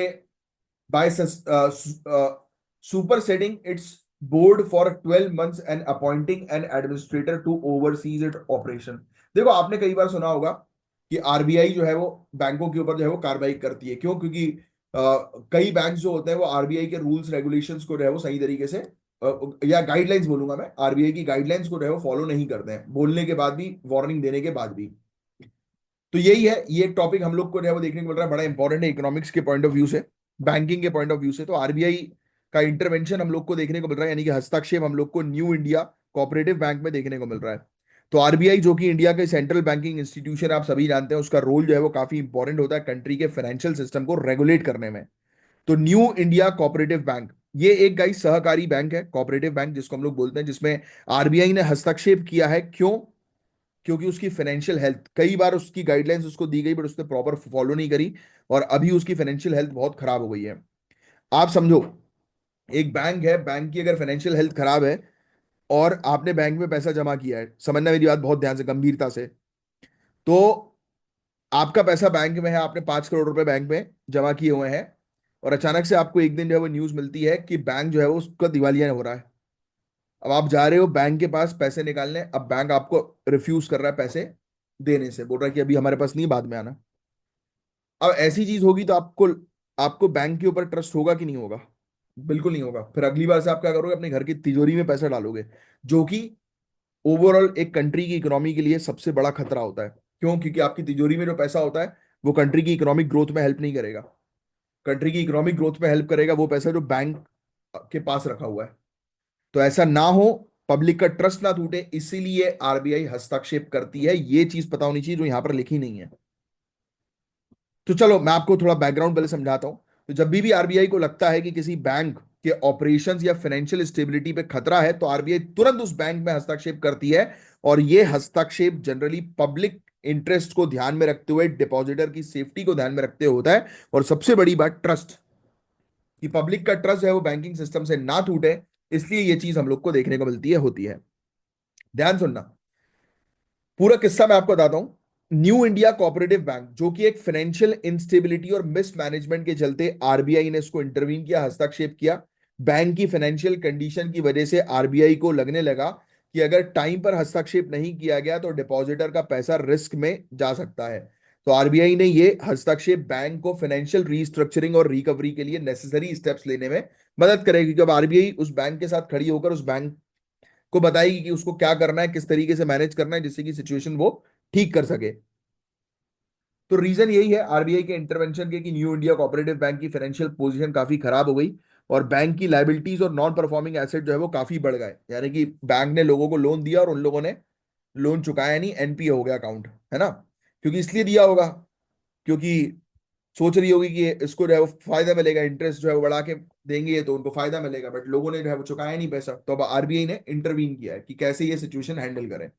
by superseding its board for 12 months and appointing an administrator to overseas it operation. देखो आपने कई बार सुना होगा कि आरबीआई जो है वो बैंकों के ऊपर जो है वो कार्रवाई करती है, क्यों? क्योंकि कई बैंक जो होते हैं वो आरबीआई के रूल्स रेगुलेशंस को जो है वो सही तरीके से या गाइडलाइंस बोलूंगा मैं, आरबीआई की गाइडलाइंस को जो है वो फॉलो नहीं करते हैं, बोलने के बाद भी, वार्निंग देने के बाद भी। तो यही है, ये एक टॉपिक हम लोग को जो है वो देखने को मिल रहा है, बड़ा इंपॉर्टेंट है इकोनॉमिक्स के पॉइंट ऑफ व्यू से, बैंकिंग के पॉइंट ऑफ व्यू से। तो आरबीआई का इंटरवेंशन हम लोग को देखने को मिल रहा है, यानी कि हस्तक्षेप हम लोग को न्यू इंडिया कोऑपरेटिव बैंक में देखने को मिल रहा है। तो आरबीआई जो कि इंडिया के सेंट्रल बैंकिंग इंस्टीट्यूशन आप सभी जानते हैं, उसका रोल जो है वो काफी इंपॉर्टेंट होता है कंट्री के फाइनेंशियल सिस्टम को रेगुलेट करने में। तो न्यू इंडिया कोऑपरेटिव बैंक ये एक गाइस सहकारी बैंक है, कोऑपरेटिव बैंक जिसको हम लोग बोलते हैं, जिसमें आरबीआई ने हस्तक्षेप किया है। क्यों? क्योंकि उसकी फाइनेंशियल हेल्थ, कई बार उसकी गाइडलाइंस उसको दी गई बट उसने प्रॉपर फॉलो नहीं करी, और अभी उसकी फाइनेंशियल हेल्थ बहुत खराब हो गई है। आप समझो, एक बैंक है, बैंक की अगर फाइनेंशियल हेल्थ खराब है और आपने बैंक में पैसा जमा किया है, समझना मेरी बात बहुत ध्यान से, गंभीरता से। तो आपका पैसा बैंक में है, आपने 5 करोड़ रुपए बैंक में जमा किए हुए हैं, और अचानक से आपको एक दिन जो है वो न्यूज मिलती है कि बैंक जो है वो उसका दिवालिया हो रहा है। अब आप जा रहे हो बैंक के पास पैसे निकालने, अब बैंक आपको रिफ्यूज कर रहा है पैसे देने से, बोल रहा है कि अभी हमारे पास नहीं, बाद में आना। अब ऐसी चीज होगी तो आपको आपको बैंक के ऊपर ट्रस्ट होगा कि नहीं होगा? बिल्कुल नहीं होगा। फिर अगली बार से आप क्या करोगे? अपने घर की तिजोरी में पैसा डालोगे, जो कि ओवरऑल एक कंट्री की इकोनॉमी के लिए सबसे बड़ा खतरा होता है। क्यों? क्योंकि आपकी तिजोरी में जो पैसा होता है वो कंट्री की इकोनॉमिक ग्रोथ में हेल्प नहीं करेगा। कंट्री की इकोनॉमिक ग्रोथ में हेल्प करेगा वो पैसा जो बैंक के पास रखा हुआ है। तो ऐसा ना हो, पब्लिक का ट्रस्ट ना टूटे, इसीलिए आरबीआई हस्तक्षेप करती है। ये चीज पता होनी चाहिए जो यहां पर लिखी नहीं है। तो चलो मैं आपको थोड़ा बैकग्राउंड पहले समझाता हूं। तो जब भी आरबीआई को लगता है कि किसी बैंक के ऑपरेशंस या फाइनेंशियल स्टेबिलिटी पे खतरा है, तो आरबीआई तुरंत उस बैंक में हस्तक्षेप करती है। और ये हस्तक्षेप जनरली पब्लिक इंटरेस्ट को ध्यान में रखते हुए, डिपॉजिटर की सेफ्टी को ध्यान में रखते हुए होता है। और सबसे बड़ी बात ट्रस्ट, कि पब्लिक का ट्रस्ट है वो बैंकिंग सिस्टम से ना टूटे, इसलिए ये चीज हम लोग को देखने को मिलती है, होती है। ध्यान सुनना, पूरा किस्सा मैं आपको बताता हूं। न्यू इंडिया कोऑपरेटिव बैंक, जो कि एक फाइनेंशियल इंस्टेबिलिटी और मिसमैनेजमेंट के चलते आरबीआई ने इसको इंटरवीन किया, हस्तक्षेप किया। बैंक की फाइनेंशियल कंडीशन की वजह से आरबीआई को लगने लगा कि अगर टाइम पर हस्तक्षेप नहीं किया गया तो डिपॉजिटर का पैसा रिस्क में जा सकता है। तो आरबीआई ने ये हस्तक्षेप बैंक को फाइनेंशियल रीस्ट्रक्चरिंग और रिकवरी के लिए नेसेसरी स्टेप्स लेने में मदद करेगी। जब आरबीआई उस बैंक के साथ खड़ी होकर उस बैंक को बताएगी कि उसको क्या करना है, किस तरीके से मैनेज करना है, जिससे कि सिचुएशन वो ठीक कर सके। तो रीजन यही है आरबीआई के इंटरवेंशन के, कि न्यू इंडिया कोऑपरेटिव बैंक की फाइनेंशियल पोजीशन काफी खराब हो गई, और बैंक की लायबिलिटीज और नॉन परफॉर्मिंग एसेट जो है वो काफी बढ़ गए। यानी कि बैंक ने लोगों को लोन दिया और उन लोगों ने लोन चुकाया नहीं, एनपीए हो गया अकाउंट, है ना? क्योंकि इसलिए दिया होगा क्योंकि सोच रही होगी कि इसको जो है वो फायदा मिलेगा, इंटरेस्ट जो है वो बढ़ा के देंगे तो उनको फायदा मिलेगा, बट लोगों ने जो है वो चुकाया नहीं पैसा। तो अब आरबीआई ने इंटरवीन किया है कि कैसे ये सिचुएशन हैंडल करें।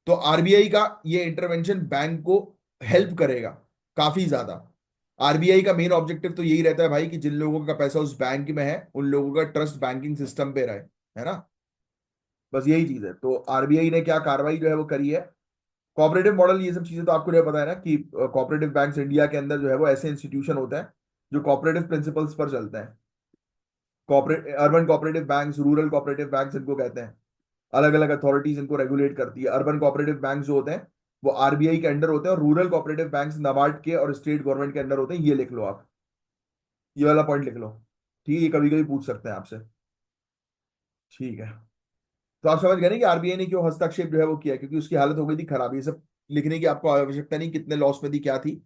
तो आरबीआई का ये इंटरवेंशन बैंक को हेल्प करेगा काफी ज्यादा। आरबीआई का मेन ऑब्जेक्टिव तो यही रहता है भाई, कि जिन लोगों का पैसा उस बैंक में है उन लोगों का ट्रस्ट बैंकिंग सिस्टम पे रहे, है ना? बस यही चीज है। तो आरबीआई ने क्या कार्रवाई जो है वो करी है। कोऑपरेटिव मॉडल, ये सब चीजें तो आपको जो है पता है ना, कि कोऑपरेटिव बैंक्स इंडिया के अंदर जो है वो ऐसे इंस्टीट्यूशन होते हैं जो कोऑपरेटिव प्रिंसिपल्स पर चलते हैं। Cooperative urban cooperative banks, rural cooperative banks इनको कहते हैं। अलग अलग अथॉरिटीज इनको रेगुलेट करती है। अर्बन कोऑपरेटिव बैंक जो होते हैं वो आरबीआई के अंडर होते हैं, और रूरल कोऑपरेटिव बैंक्स नाबार्ड के और स्टेट गवर्नमेंट के अंडर होते हैं। ये लिख लो आप, ये वाला पॉइंट लिख लो। ठीक है, ये कभी कभी पूछ सकते हैं आपसे। ठीक है, तो आप समझ गए ना कि आरबीआई ने क्यों हस्तक्षेप जो है वो किया, क्योंकि उसकी हालत हो गई थी खराब। ये सब लिखने की आपको आवश्यकता नहीं, कितने लॉस में थी, क्या थी।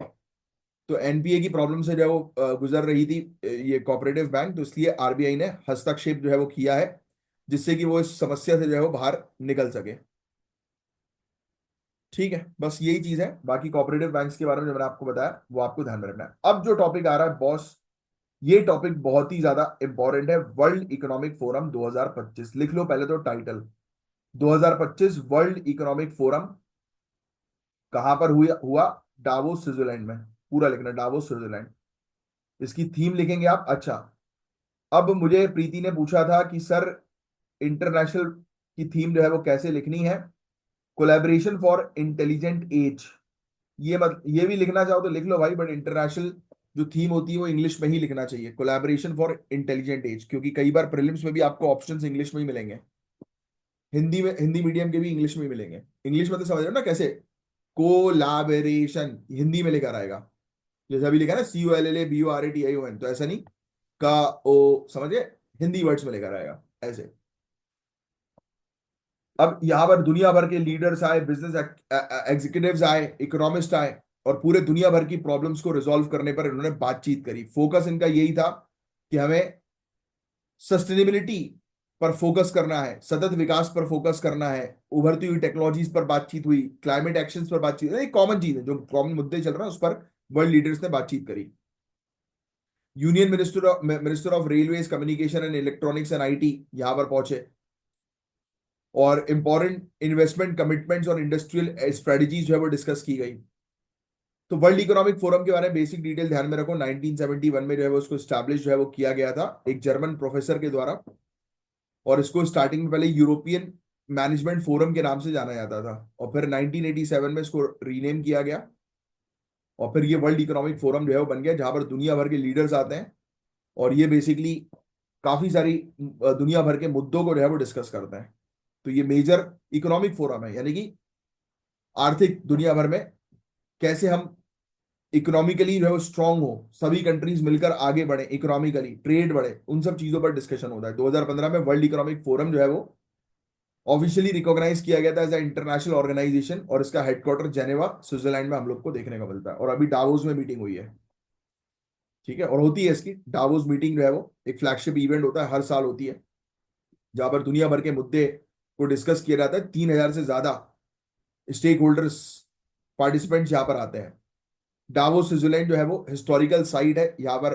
तो एनपीए की प्रॉब्लम से जो है वो गुजर रही थी ये कोऑपरेटिव बैंक, तो इसलिए आरबीआई ने हस्तक्षेप जो है वो किया है, जिससे कि वो इस समस्या से जो है वो बाहर निकल सके। ठीक है, बस यही चीज है। बाकी कोऑपरेटिव बैंक्स के बारे में जो मैंने आपको बताया वो आपको ध्यान में रखना है। अब जो टॉपिक आ रहा है बॉस, ये टॉपिक बहुत ही ज्यादा इंपॉर्टेंट है। वर्ल्ड इकोनॉमिक फोरम 2025, लिख लो पहले तो टाइटल। 2025 वर्ल्ड इकोनॉमिक फोरम कहां पर हुआ? डावोस स्विट्जरलैंड में। पूरा लिखना, डावोस स्विट्जरलैंड। इसकी थीम लिखेंगे आप। अच्छा, अब मुझे प्रीति ने पूछा था कि सर इंटरनेशनल की थीम जो है वो कैसे लिखनी है। कोलैबोरेशन फॉर इंटेलिजेंट एज, ये भी लिखना चाहो तो लिख लो भाई, बट इंटरनेशनल जो थीम होती है वो इंग्लिश में ही लिखना चाहिए, कोलैबोरेशन फॉर इंटेलिजेंट एज। क्योंकि कई बार प्रीलिम्स में भी आपको ऑप्शंस इंग्लिश में ही मिलेंगे, हिंदी में, हिंदी मीडियम के भी इंग्लिश में ही मिलेंगे। इंग्लिश में तो समझ रहे हो ना कैसे, कोलैबोरेशन हिंदी में लिखा रहेगा, जैसे अभी लिखा है ना, COLLABORATION, तो ऐसा नहीं, का ओ समझे, हिंदी वर्ड्स में लिखा रहेगा ऐसे। अब यहां पर दुनिया भर के लीडर्स आए, बिजनेस एग्जीक्यूटिव्स आए, इकोनॉमिस्ट आए, और पूरे दुनिया भर की प्रॉब्लम्स को रिजॉल्व करने पर इन्होंने बातचीत करी। फोकस इनका यही था कि हमें सस्टेनेबिलिटी पर फोकस करना है, सतत विकास पर फोकस करना है, उभरती हुई टेक्नोलॉजीज पर बातचीत हुई, क्लाइमेट एक्शंस पर बातचीत, एक कॉमन चीज है, जो कॉमन मुद्दे चल रहे हैं उस पर वर्ल्ड लीडर्स ने बातचीत करी। Union minister of railways, communication and electronics and IT यहां पर पहुंचे, और इंपॉर्टेंट इन्वेस्टमेंट कमिटमेंट्स और इंडस्ट्रियल स्ट्रेटजीज जो है वो डिस्कस की गई। तो वर्ल्ड इकोनॉमिक फोरम के बारे में बेसिक डिटेल ध्यान में रखो, 1971 में जो है वो उसको स्टैब्लिश जो है वो किया गया था एक जर्मन प्रोफेसर के द्वारा, और इसको स्टार्टिंग में पहले यूरोपियन मैनेजमेंट फोरम के नाम से जाना जाता था, और फिर 1987 में इसको रीनेम किया गया, और फिर ये वर्ल्ड इकोनॉमिक फोरम जो है वो बन गया, जहां पर दुनिया भर के लीडर्स आते हैं, और ये बेसिकली काफी सारी दुनिया भर के मुद्दों को जो है वो डिस्कस करते हैं। तो ये मेजर इकोनॉमिक फोरम है, यानी कि आर्थिक दुनिया भर में कैसे हम इकोनॉमिकली जो है वो स्ट्रांग हो, सभी कंट्रीज मिलकर आगे बढ़े, इकोनॉमिकली ट्रेड बढ़े, उन सब चीजों पर डिस्कशन होता है। 2015 में वर्ल्ड इकोनॉमिक फोरम जो है वो ऑफिशियली रिकॉग्नाइज किया गया था एज अ इंटरनेशनल ऑर्गेनाइजेशन, और इसका हेडक्वार्टर जेनेवा स्विट्जरलैंड में हम लोग को देखने को मिलता है, और अभी डावोस में मीटिंग हुई है। ठीक है, और होती है इसकी डावोस मीटिंग जो है वो एक फ्लैगशिप इवेंट होता है, हर साल होती है, जहां पर दुनिया भर के मुद्दे को डिस्कस किया जाता है। 3,000 से ज्यादा स्टेक होल्डर्स, पार्टिसिपेंट्स यहाँ पर आते हैं। डावोस स्विट्जरलैंड जो है वो हिस्टोरिकल साइट है, यहाँ पर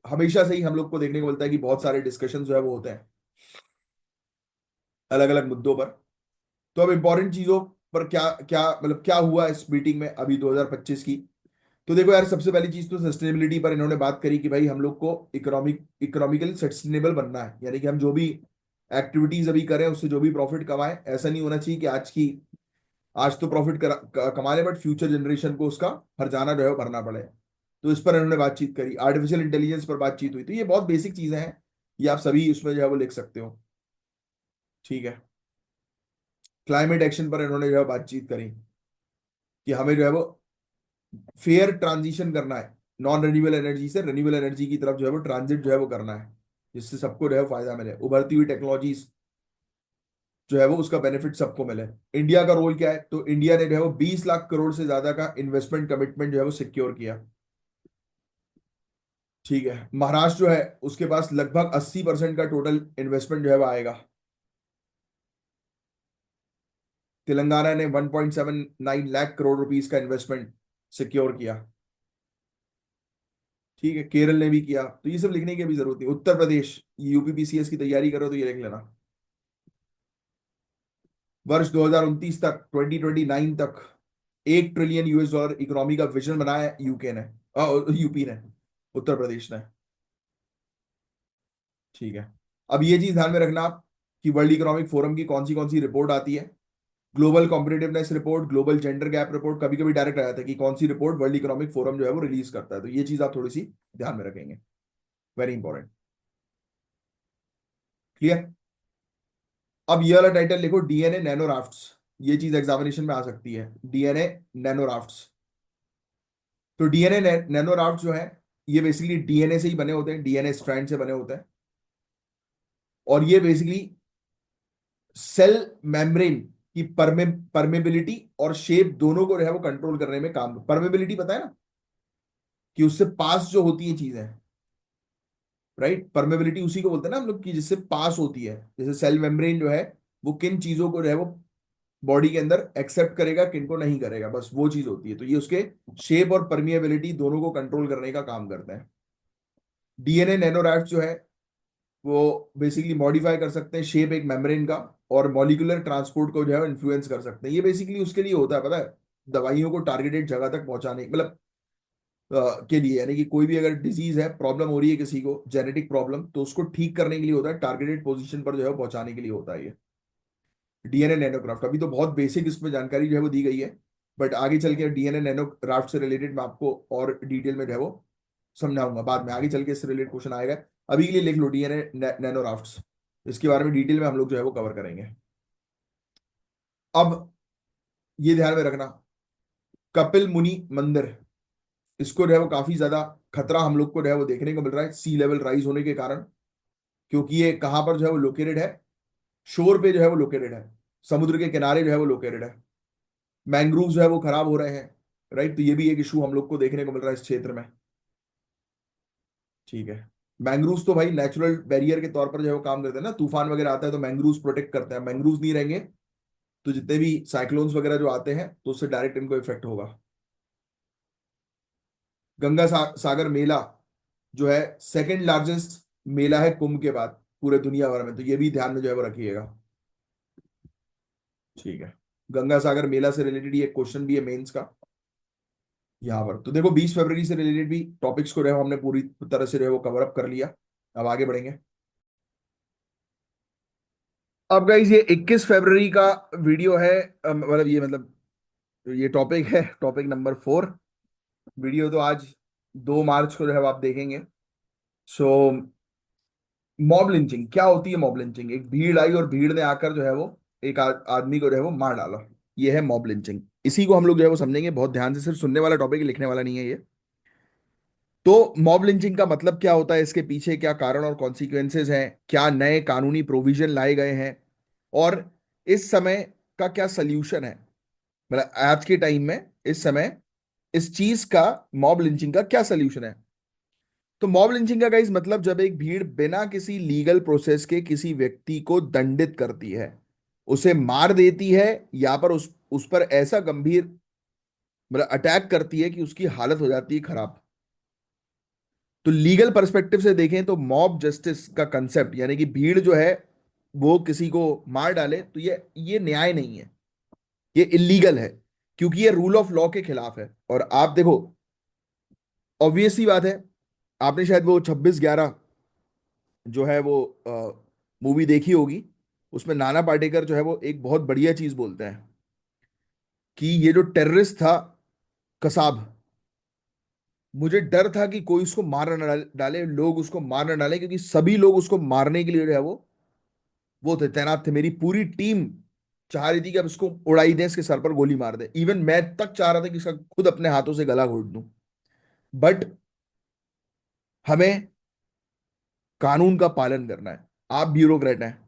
हमेशा से ही हम लोग को देखने को मिलता है कि बहुत सारे डिस्कशन जो है वो होते हैं अलग अलग मुद्दों पर। तो अब इंपॉर्टेंट चीजों पर क्या क्या मतलब क्या हुआ इस मीटिंग में अभी 2025 की। तो देखो यार, सबसे पहली चीज तो सस्टेनेबिलिटी पर इन्होंने बात करी कि भाई हम लोग को इकोनॉमिकली सस्टेनेबल बनना है, यानी कि हम जो भी एक्टिविटीज अभी करें उससे जो भी प्रॉफिट कमाएं, ऐसा नहीं होना चाहिए कि आज तो प्रॉफिट कमा ले, बट फ्यूचर जनरेशन को उसका हर्जाना जो है वो भरना पड़े। तो इस पर इन्होंने बातचीत करी, आर्टिफिशियल इंटेलिजेंस पर बातचीत हुई। तो ये बहुत बेसिक चीजें हैं, ये आप सभी उसमें जो है वो लिख सकते हो। ठीक है, क्लाइमेट एक्शन पर इन्होंने जो है बातचीत करी कि हमें जो है वो फेयर ट्रांजिशन करना है, नॉन रिन्यूएबल एनर्जी से रिन्यूएबल एनर्जी की तरफ जो है वो ट्रांजिट जो है वो करना है, जिससे सबको जो है फायदा मिले, उभरती हुई टेक्नोलॉजीज जो है वो उसका बेनिफिट सबको मिले। इंडिया का रोल क्या है, तो इंडिया ने जो है वो 20 लाख करोड़ से ज्यादा का इन्वेस्टमेंट कमिटमेंट जो है वो सिक्योर किया। ठीक है, महाराष्ट्र जो है उसके पास लगभग 80% का टोटल इन्वेस्टमेंट जो है वो आएगा। तेलंगाना ने 1.79 लाख करोड़ रुपीस का इन्वेस्टमेंट सिक्योर किया। ठीक है, केरल ने भी किया। तो ये सब लिखने की भी जरूरत नहीं। उत्तर प्रदेश, यूपीपीसीएस की तैयारी करो तो ये लिख लेना। वर्ष 2029 तक, 2029 तक 1 ट्रिलियन यूएस डॉलर इकोनॉमी का विजन बनाया है यूके ने, यूपी ने, उत्तर प्रदेश ने। ठीक है, अब ये चीज ध्यान में रखना आप कि वर्ल्ड इकोनॉमिक फोरम की कौन सी रिपोर्ट आती है। Global competitiveness report, global gender gap report, कभी कभी डायरेक्ट आ जाता है कि कौन सी रिपोर्ट वर्ल्ड इकोनॉमिक फोरम जो है वो रिलीज करता है। तो ये चीज आप थोड़ी सी ध्यान में रखेंगे, वेरी इंपॉर्टेंट। क्लियर। अब ये वाला टाइटल लिखो, डीएनए नैनो राफ्ट्स। ये चीज एग्जामिनेशन में आ सकती है, डीएनए नैनो राफ्ट्स। तो डीएनए नैनो राफ्ट जो है, ये बेसिकली डीएनए से ही बने होते हैं, डीएनए स्ट्रैंड से बने होते हैं, और ये बेसिकली सेल मेम्ब्रेन की परमेबिलिटी और शेप दोनों को जो है वो कंट्रोल करने में काम। परमेबिलिटी पता है ना, कि उससे पास जो होती है चीजें, राइट। परमेबिलिटी उसी को बोलते हैं ना हम लोग, की जिससे पास होती है। जैसे सेल मेम्ब्रेन जो है वो किन चीजों को जो है वो बॉडी के अंदर एक्सेप्ट करेगा, किन को नहीं करेगा, बस वो चीज होती है। तो ये उसके शेप और परमिएबिलिटी दोनों को कंट्रोल करने का काम करते हैं। डीएनए नैनोराफ्ट जो है वो बेसिकली मॉडिफाई कर सकते हैं शेप एक मेम्ब्रेन का, और मॉलिक्यूलर ट्रांसपोर्ट को जो है इन्फ्लुएंस कर सकते हैं। ये बेसिकली उसके लिए होता है, पता है, दवाइयों को टारगेटेड जगह तक पहुंचाने, मतलब के लिए, यानी कि कोई भी अगर डिजीज है, प्रॉब्लम हो रही है किसी को, जेनेटिक प्रॉब्लम, तो उसको ठीक करने के लिए होता है, टारगेटेड पोजीशन पर जो है वो पहुंचाने के लिए होता है ये डीएनए नैनोक्राफ्ट। अभी तो बहुत बेसिक इसमें जानकारी जो है वो दी गई है, बट आगे चल के डीएनए नैनोक्राफ्ट से रिलेटेड मैं आपको और डिटेल में जो है वो समझाऊंगा, बाद में आगे चल के इससे रिलेटेड क्वेश्चन आएगा। अभी के लिए लिख लो डीएनए नैनोराफ्ट्स, इसके बारे में डिटेल में हम लोग जो है वो कवर करेंगे। अब ये ध्यान में रखना, कपिल मुनि मंदिर, इसको जो है वो काफी ज्यादा खतरा हम लोग को जो है वो देखने को मिल रहा है सी लेवल राइज होने के कारण, क्योंकि ये कहां पर जो है वो लोकेटेड है, शोर पे जो है वो लोकेटेड है, समुद्र के किनारे जो है वो लोकेटेड है। मैंग्रोव जो है वो खराब हो रहे हैं, राइट। तो ये भी एक इशू हम लोग को देखने को मिल रहा है इस क्षेत्र में। ठीक है, मैंग्रूव्स तो भाई नेचुरल बैरियर के तौर पर जो है वो काम करते हैं ना, तूफान वगैरह आता है तो मैंग्रूव्स प्रोटेक्ट करते हैं, मैंग्रूव्स नहीं रहेंगे तो जितने भी साइक्लोन्स वगैरह जो आते हैं तो उससे डायरेक्ट इनको इफेक्ट होगा। सागर मेला जो है सेकंड लार्जेस्ट मेला है कुंभ के बाद पूरे दुनिया भर में, तो ये भी ध्यान में जो है वो रखिएगा। ठीक है, गंगा सागर मेला से रिलेटेड ये क्वेश्चन भी है मेंस का यहाँ पर। तो देखो 20 फरवरी से रिलेटेड भी टॉपिक्स को जो है हमने पूरी तरह से जो है वो कवर अप कर लिया। अब आगे बढ़ेंगे। अब गाइज ये 21 फरवरी का वीडियो है, मतलब ये टॉपिक है, टॉपिक नंबर 4। वीडियो तो आज 2 मार्च को जो है वो आप देखेंगे। सो मॉब लिंचिंग क्या होती है? मॉब लिंचिंग, एक भीड़ आई और भीड़ ने आकर जो है वो एक आदमी को जो है वो मार डाला। ये है मॉब लिंचिंग, इसी को हम लोग जो है वो समझेंगे बहुत ध्यान से, सिर्फ सुनने वाला टॉपिक है, लिखने वाला नहीं है ये। तो मॉब लिंचिंग का मतलब क्या होता है, इसके पीछे क्या कारण और कॉन्सिक्वेंसेज हैं, क्या नए कानूनी प्रोविजन लाए गए हैं, और इस समय का क्या सल्यूशन है, मतलब आज के टाइम में इस समय इस चीज का, मॉब लिंचिंग का क्या सल्यूशन है। तो मॉब लिंचिंग का गाइस मतलब जब एक भीड़ बिना किसी लीगल प्रोसेस के किसी व्यक्ति को दंडित करती है, उसे मार देती है, या पर उस पर ऐसा गंभीर मतलब अटैक करती है कि उसकी हालत हो जाती है खराब। तो लीगल पर्सपेक्टिव से देखें तो मॉब जस्टिस का कंसेप्ट, यानी कि भीड़ जो है वो किसी को मार डाले, तो ये न्याय नहीं है, ये इलीगल है, क्योंकि ये रूल ऑफ लॉ के खिलाफ है। और आप देखो, ऑब्वियस सी बात है, आपने शायद वो 26/11 जो है वो मूवी देखी होगी। उसमें नाना पाटेकर जो है वो एक बहुत बढ़िया चीज बोलते हैं कि ये जो टेररिस्ट था कसाब, मुझे डर था कि कोई उसको मार न डाले, लोग उसको मार न डाले, क्योंकि सभी लोग उसको मारने के लिए जो है वो थे, तैनात थे। मेरी पूरी टीम चाह रही थी कि अब इसको उड़ाई दें, इसके सर पर गोली मार दें, इवन मैं तक चाह रहा था कि इसका खुद अपने हाथों से गला घोट दूं। बट हमें कानून का पालन करना है। आप ब्यूरोक्रेट हैं,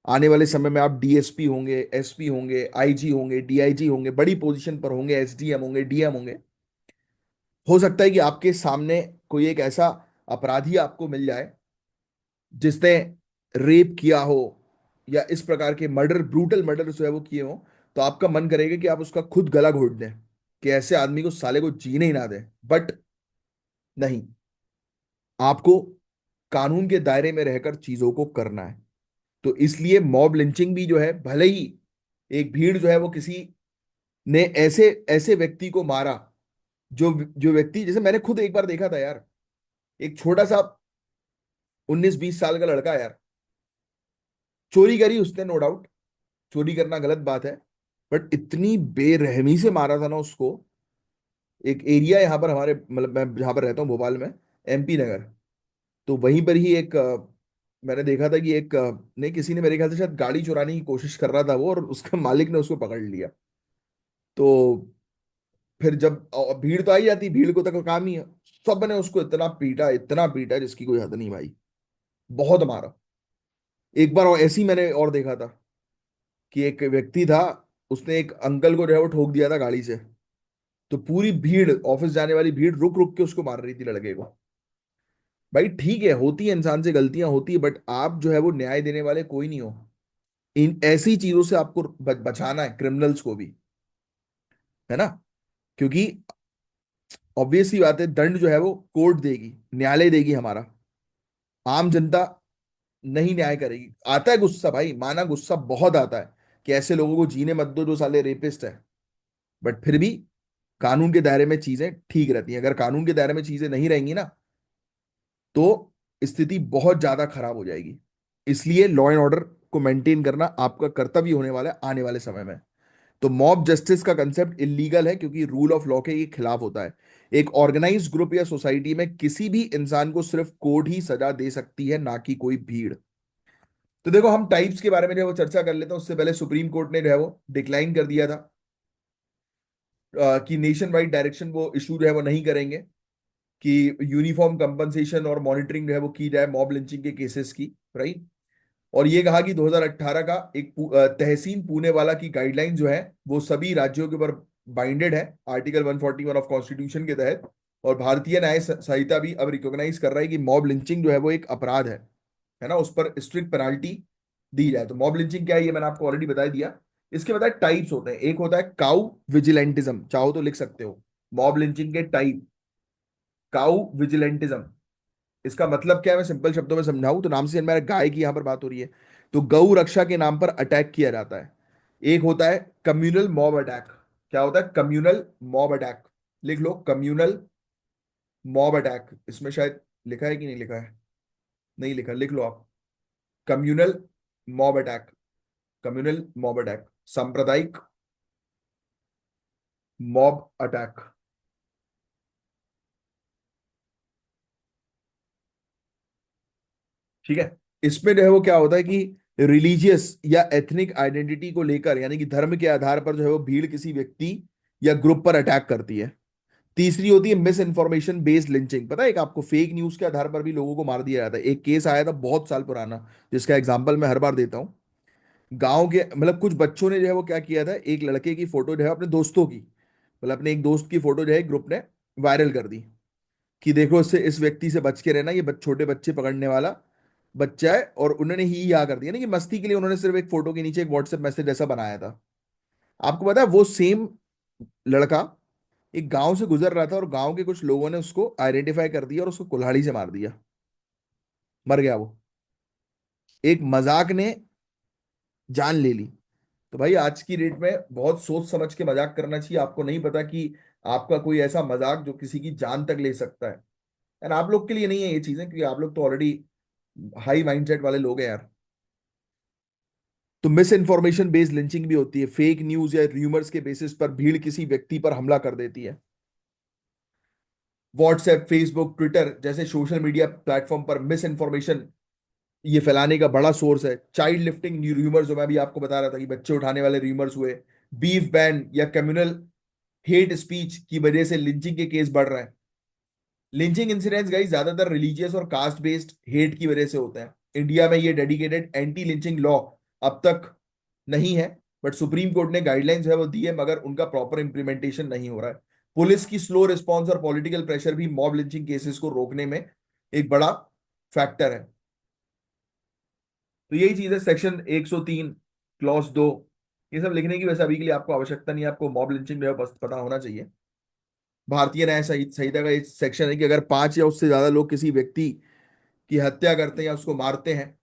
आने वाले समय में आप डीएसपी होंगे, एसपी होंगे, आईजी होंगे, डीआईजी होंगे, बड़ी पोजीशन पर होंगे, एसडीएम होंगे, डीएम होंगे। हो सकता है कि आपके सामने कोई एक ऐसा अपराधी आपको मिल जाए जिसने रेप किया हो, या इस प्रकार के मर्डर, ब्रूटल मर्डर जो है वो किए हो, तो आपका मन करेगा कि आप उसका खुद गला घोट दें, कि ऐसे आदमी को, साले को जीने ही ना दें। बट नहीं, आपको कानून के दायरे में रहकर चीजों को करना है। तो इसलिए मॉब लिंचिंग भी जो है, भले ही एक भीड़ जो है वो किसी ने ऐसे ऐसे व्यक्ति को मारा, जो जो व्यक्ति, जैसे मैंने खुद एक बार देखा था यार, एक छोटा सा 19-20 साल का लड़का यार, चोरी करी उसने, नो डाउट चोरी करना गलत बात है, बट इतनी बेरहमी से मारा था ना उसको। एक एरिया यहाँ पर हमारे, मतलब मैं जहाँ पर रहता हूँ भोपाल में, एमपी नगर, तो वहीं पर ही एक मैंने देखा था कि एक ने, किसी ने मेरे ख्याल से शायद गाड़ी चुराने की कोशिश कर रहा था वो, और उसका मालिक ने उसको पकड़ लिया। तो फिर जब भीड़ तो आई जाती, भीड़ को तक काम ही है, सब ने उसको इतना पीटा जिसकी कोई हद नहीं भाई, बहुत मारा। एक बार और ऐसी मैंने और देखा था कि एक व्यक्ति था, उसने एक अंकल को जो है वो ठोक दिया था गाड़ी से, तो पूरी भीड़, ऑफिस जाने वाली भीड़ रुक रुक के उसको मार रही थी लड़के को। भाई ठीक है, होती है, इंसान से गलतियां होती है, बट आप जो है वो न्याय देने वाले कोई नहीं हो। इन ऐसी चीजों से आपको बचाना है, क्रिमिनल्स को भी, है ना? क्योंकि ऑब्वियस सी बात है, दंड जो है वो कोर्ट देगी, न्यायालय देगी हमारा, आम जनता नहीं न्याय करेगी। आता है गुस्सा भाई, माना गुस्सा बहुत आता है कि ऐसे लोगों को जीने मत दो जो साले रेपिस्ट है, बट फिर भी कानून के दायरे में चीजें ठीक रहती हैं। अगर कानून के दायरे में चीजें नहीं रहेंगी ना, तो स्थिति बहुत ज्यादा खराब हो जाएगी। इसलिए लॉ एंड ऑर्डर को मेंटेन करना आपका कर्तव्य होने वाला है आने वाले समय में। तो मॉब जस्टिस का कंसेप्ट इलीगल है, क्योंकि रूल ऑफ लॉ के ये खिलाफ होता है। एक ऑर्गेनाइज्ड ग्रुप या सोसाइटी में किसी भी इंसान को सिर्फ कोर्ट ही सजा दे सकती है, ना कि कोई भीड़। तो देखो, हम टाइप्स के बारे में जो है वो चर्चा कर लेते हैं, उससे पहले सुप्रीम कोर्ट ने जो है वो डिक्लाइन कर दिया था कि नेशन वाइड डायरेक्शन वो इशू जो है वो नहीं करेंगे, कि यूनिफॉर्म कंपनसेशन और मॉनिटरिंग जो है वो की जाए मॉब लिंचिंग के केसेस की, राइट। और ये कहा कि 2018 का एक तहसीन पुणे वाला की गाइडलाइन जो है वो सभी राज्यों के ऊपर बाइंडेड है, आर्टिकल 141 ऑफ कॉन्स्टिट्यूशन के तहत, और भारतीय न्याय संहिता भी अब रिकॉग्नाइज कर रहा है कि मॉब लिंचिंग जो है वो एक अपराध है ना, उस पर स्ट्रिक्ट पेनाल्टी दी जाए। तो मॉब लिंचिंग क्या है ये मैंने आपको ऑलरेडी बता दिया। इसके बाद टाइप्स होते हैं, एक होता है काउ विजिलेंटिज्म, चाहो तो लिख सकते हो मॉब लिंचिंग के टाइप। काउ विजिलेंटिज्म, इसका मतलब क्या है, मैं सिंपल शब्दों में समझाऊं तो नाम से मेरा गाय की यहां पर बात हो रही है, तो गौ रक्षा के नाम पर अटैक किया जाता है। एक होता है कम्युनल मॉब अटैक। क्या होता है कम्युनल मॉब अटैक? लिख लो कम्युनल मॉब अटैक, इसमें शायद लिखा है कि नहीं लिखा है, नहीं लिखा, लिख लो आप। Communal mob attack, communal mob attack, सांप्रदायिक मॉब अटैक। ठीक है, इसमें जो है वो क्या होता है कि रिलीजियस या एथनिक आइडेंटिटी को लेकर, यानी कि धर्म के आधार पर जो है वो भीड़ किसी व्यक्ति या ग्रुप पर अटैक करती है। तीसरी होती है मिस इन्फॉर्मेशन बेस्ड लिंचिंग। पता है एक आपको, फेक न्यूज के आधार पर भी लोगों को मार दिया जाता है। एक केस आया था बहुत साल पुराना, जिसका एग्जांपल मैं हर बार देता हूँ। गांव के मतलब कुछ बच्चों ने जो है वो क्या किया था, एक लड़के की फोटो जो है अपने दोस्तों की, मतलब अपने एक दोस्त की फोटो जो है ग्रुप ने वायरल कर दी कि देखो इससे, इस व्यक्ति से बच के रहना, ये छोटे बच्चे पकड़ने वाला बच्चा है। और उन्होंने ही यहाँ कर दिया ना कि मस्ती के लिए उन्होंने सिर्फ एक फोटो के नीचे एक व्हाट्सएप मैसेज ऐसा बनाया था। आपको पता है वो सेम लड़का एक गांव से गुजर रहा था और गांव के कुछ लोगों ने उसको आइडेंटिफाई कर दिया और उसको कुल्हाड़ी से मार दिया, मर गया वो। एक मजाक ने जान ले ली। तो भाई आज की डेट में बहुत सोच समझ के मजाक करना चाहिए। आपको नहीं पता कि आपका कोई ऐसा मजाक जो किसी की जान तक ले सकता है। एंड आप लोग के लिए नहीं है ये चीजें, क्योंकि आप लोग तो ऑलरेडी हाई माइंडसेट वाले लोग हैं यार। तो मिस इन्फॉर्मेशन बेस्ड लिंचिंग भी होती है, फेक न्यूज या र्यूमर्स के बेसिस पर भीड़ किसी व्यक्ति पर हमला कर देती है। व्हाट्सएप, फेसबुक, ट्विटर जैसे सोशल मीडिया प्लेटफॉर्म पर मिस इन्फॉर्मेशन ये फैलाने का बड़ा सोर्स है। चाइल्ड लिफ्टिंग र्यूमर्स, जो मैं भी आपको बता रहा था कि बच्चे उठाने वाले र्यूमर्स हुए। बीफ बैन या कम्युनल हेट स्पीच की वजह से लिंचिंग के केस बढ़ रहे हैं। लिंचिंग इंसिडेंट्स गाइस ज्यादातर रिलीजियस और कास्ट बेस्ड हेट की वजह से होते हैं। इंडिया में ये डेडिकेटेड एंटी लिंचिंग लॉ अब तक नहीं है, बट सुप्रीम कोर्ट ने गाइडलाइंस है वो दी है, मगर उनका प्रॉपर इंप्लीमेंटेशन नहीं हो रहा है। पुलिस की स्लो रिस्पॉन्स और पॉलिटिकल प्रेशर भी मॉब लिंचिंग केसेस को रोकने में एक बड़ा फैक्टर है। तो यही चीज है, सेक्शन 103 क्लॉज 2, ये सब लिखने की वैसे अभी के लिए आपको आवश्यकता नहीं है। आपको मॉब लिंचिंग जो है बस पता होना चाहिए। भारतीय न्याय संहिता का एक सेक्शन है कि अगर 5 या उससे ज्यादा लोग किसी व्यक्ति की हत्या करते हैं या उसको मारते हैं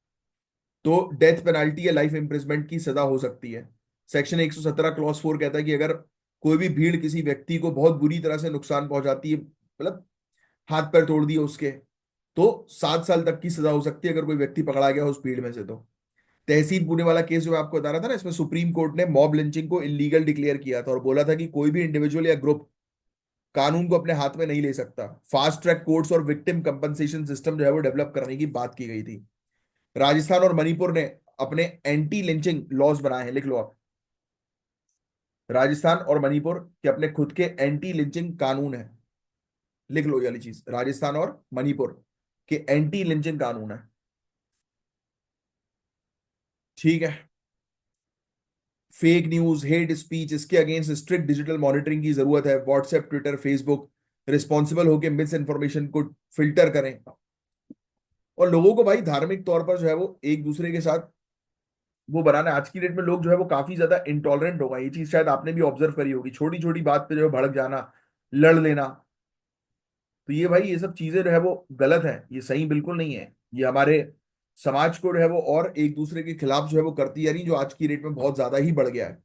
तो डेथ पेनाल्टी या लाइफ इम्प्रिजमेंट की सजा हो सकती है। सेक्शन 117 क्लॉज 4 कहता है कि अगर कोई भी भीड़ किसी व्यक्ति को बहुत बुरी तरह से नुकसान पहुंचाती है, मतलब हाथ पैर तोड़ दिए उसके, तो 7 साल तक की सजा हो सकती है अगर कोई व्यक्ति पकड़ा गया उस भीड़ में से। तो तहसीन पुणे वाला केस जो मैं आपको बता रहा था ना, इसमें सुप्रीम कोर्ट ने मॉब लिंचिंग को इलीगल डिक्लेयर किया था और बोला था कि कोई भी इंडिविजुअल या ग्रुप कानून को अपने हाथ में नहीं ले सकता। फास्ट ट्रैक कोर्ट्स और विक्टिम कंपनसेशन सिस्टम जो है वो डेवलप करने की बात की गई थी। राजस्थान और मणिपुर ने अपने एंटी लिंचिंग लॉज बनाए हैं, लिख लो आप। राजस्थान और मणिपुर के अपने खुद के एंटी लिंचिंग कानून है, लिख लो ये वाली चीज, राजस्थान और मणिपुर के एंटी लिंचिंग कानून है। ठीक है, फेक न्यूज, हेट स्पीच, इसके अगेंस्ट स्ट्रिक्ट डिजिटल मॉनिटरिंग की जरूरत है। व्हाट्सएप, ट्विटर, फेसबुक रिस्पॉन्सिबल होकर मिस इन्फॉर्मेशन को फिल्टर करें। और लोगों को भाई धार्मिक तौर पर जो है वो एक दूसरे के साथ वो बनाना है। आज की डेट में लोग जो है वो काफी ज्यादा इंटॉलरेंट हो गए, ये चीज शायद आपने भी ऑब्जर्व करी होगी, छोटी छोटी बात पे जो है भड़क जाना, लड़ लेना। तो ये भाई ये सब चीजें जो है वो गलत है, ये सही बिल्कुल नहीं है। ये हमारे समाज को जो है वो और एक दूसरे के खिलाफ जो है वो करती जा रही, जो आज की डेट में बहुत ज्यादा ही बढ़ गया है।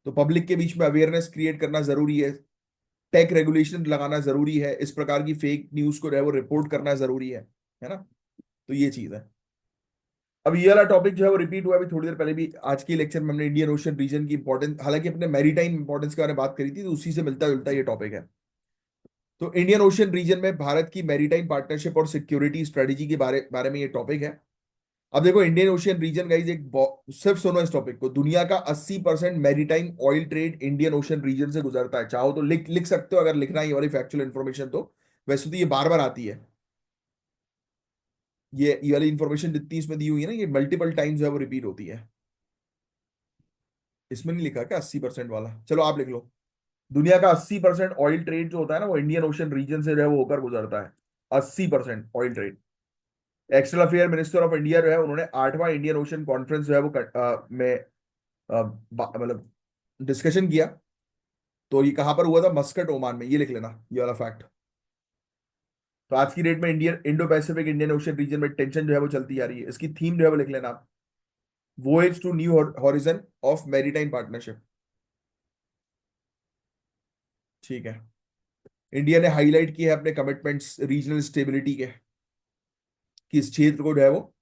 तो पब्लिक के बीच में अवेयरनेस क्रिएट करना जरूरी है। टेक रेगुलेशन लगाना जरूरी है। इस प्रकार की फेक न्यूज को जो है वो रिपोर्ट करना जरूरी है ना। तो ये चीज है। अब ये वाला टॉपिक जो है वो रिपीट हुआ अभी थोड़ी देर पहले भी आज के लेक्चर में। हमने इंडियन ओशन रीजन की इंपॉर्टेंस, हालांकि अपने मैरीटाइम इंपॉर्टेंस के बारे में बात करी थी, तो उसी से मिलता जुलता ये टॉपिक है। तो इंडियन ओशन रीजन में भारत की मैरीटाइम पार्टनरशिप और सिक्योरिटी स्ट्रेटेजी के बारे बारे में ये टॉपिक है। अब देखो इंडियन ओशियन रीजन गाइज एक सिर्फ सुनो इस टॉपिक को, दुनिया का 80% maritime oil trade Indian Ocean region से गुजरता है। चाहो तो लिख लिख सकते हो अगर लिखना है ये वाली फैक्चुअल इन्फॉर्मेशन तो। वैसे तो ये बार बार आती है, ये वाली इन्फॉर्मेशन जितनी इसमें दी हुई है ना, ये मल्टीपल टाइम्स जो है वो रिपीट होती है। इसमें नहीं लिखा क्या 80% वाला? चलो आप लिख लो। दुनिया का 80% ऑयल ट्रेड जो होता है ना, वो इंडियन ओशन रीजन से जो है वो होकर गुजरता है। 80% oil trade. External affair minister of India जो है, उन्होंने 8वां इंडियन ओशन कॉन्फ्रेंस जो है वो में मतलब डिस्कशन किया। तो ये कहां पर हुआ था? मस्कट, ओमान में। ये लिख लेना, ये वाला फैक्ट। तो आज की डेट में Indian Indo Pacific Indian Ocean region में टेंशन जो है वो चलती आ रही है। इसकी थीम जो है वो लिख लेना आप, voyage to new horizon of maritime partnership. ठीक है। इंडिया ने हाईलाइट किया है अपने कमिटमेंट्स रीजनल स्टेबिलिटी के, कि इस क्षेत्र को जो है वो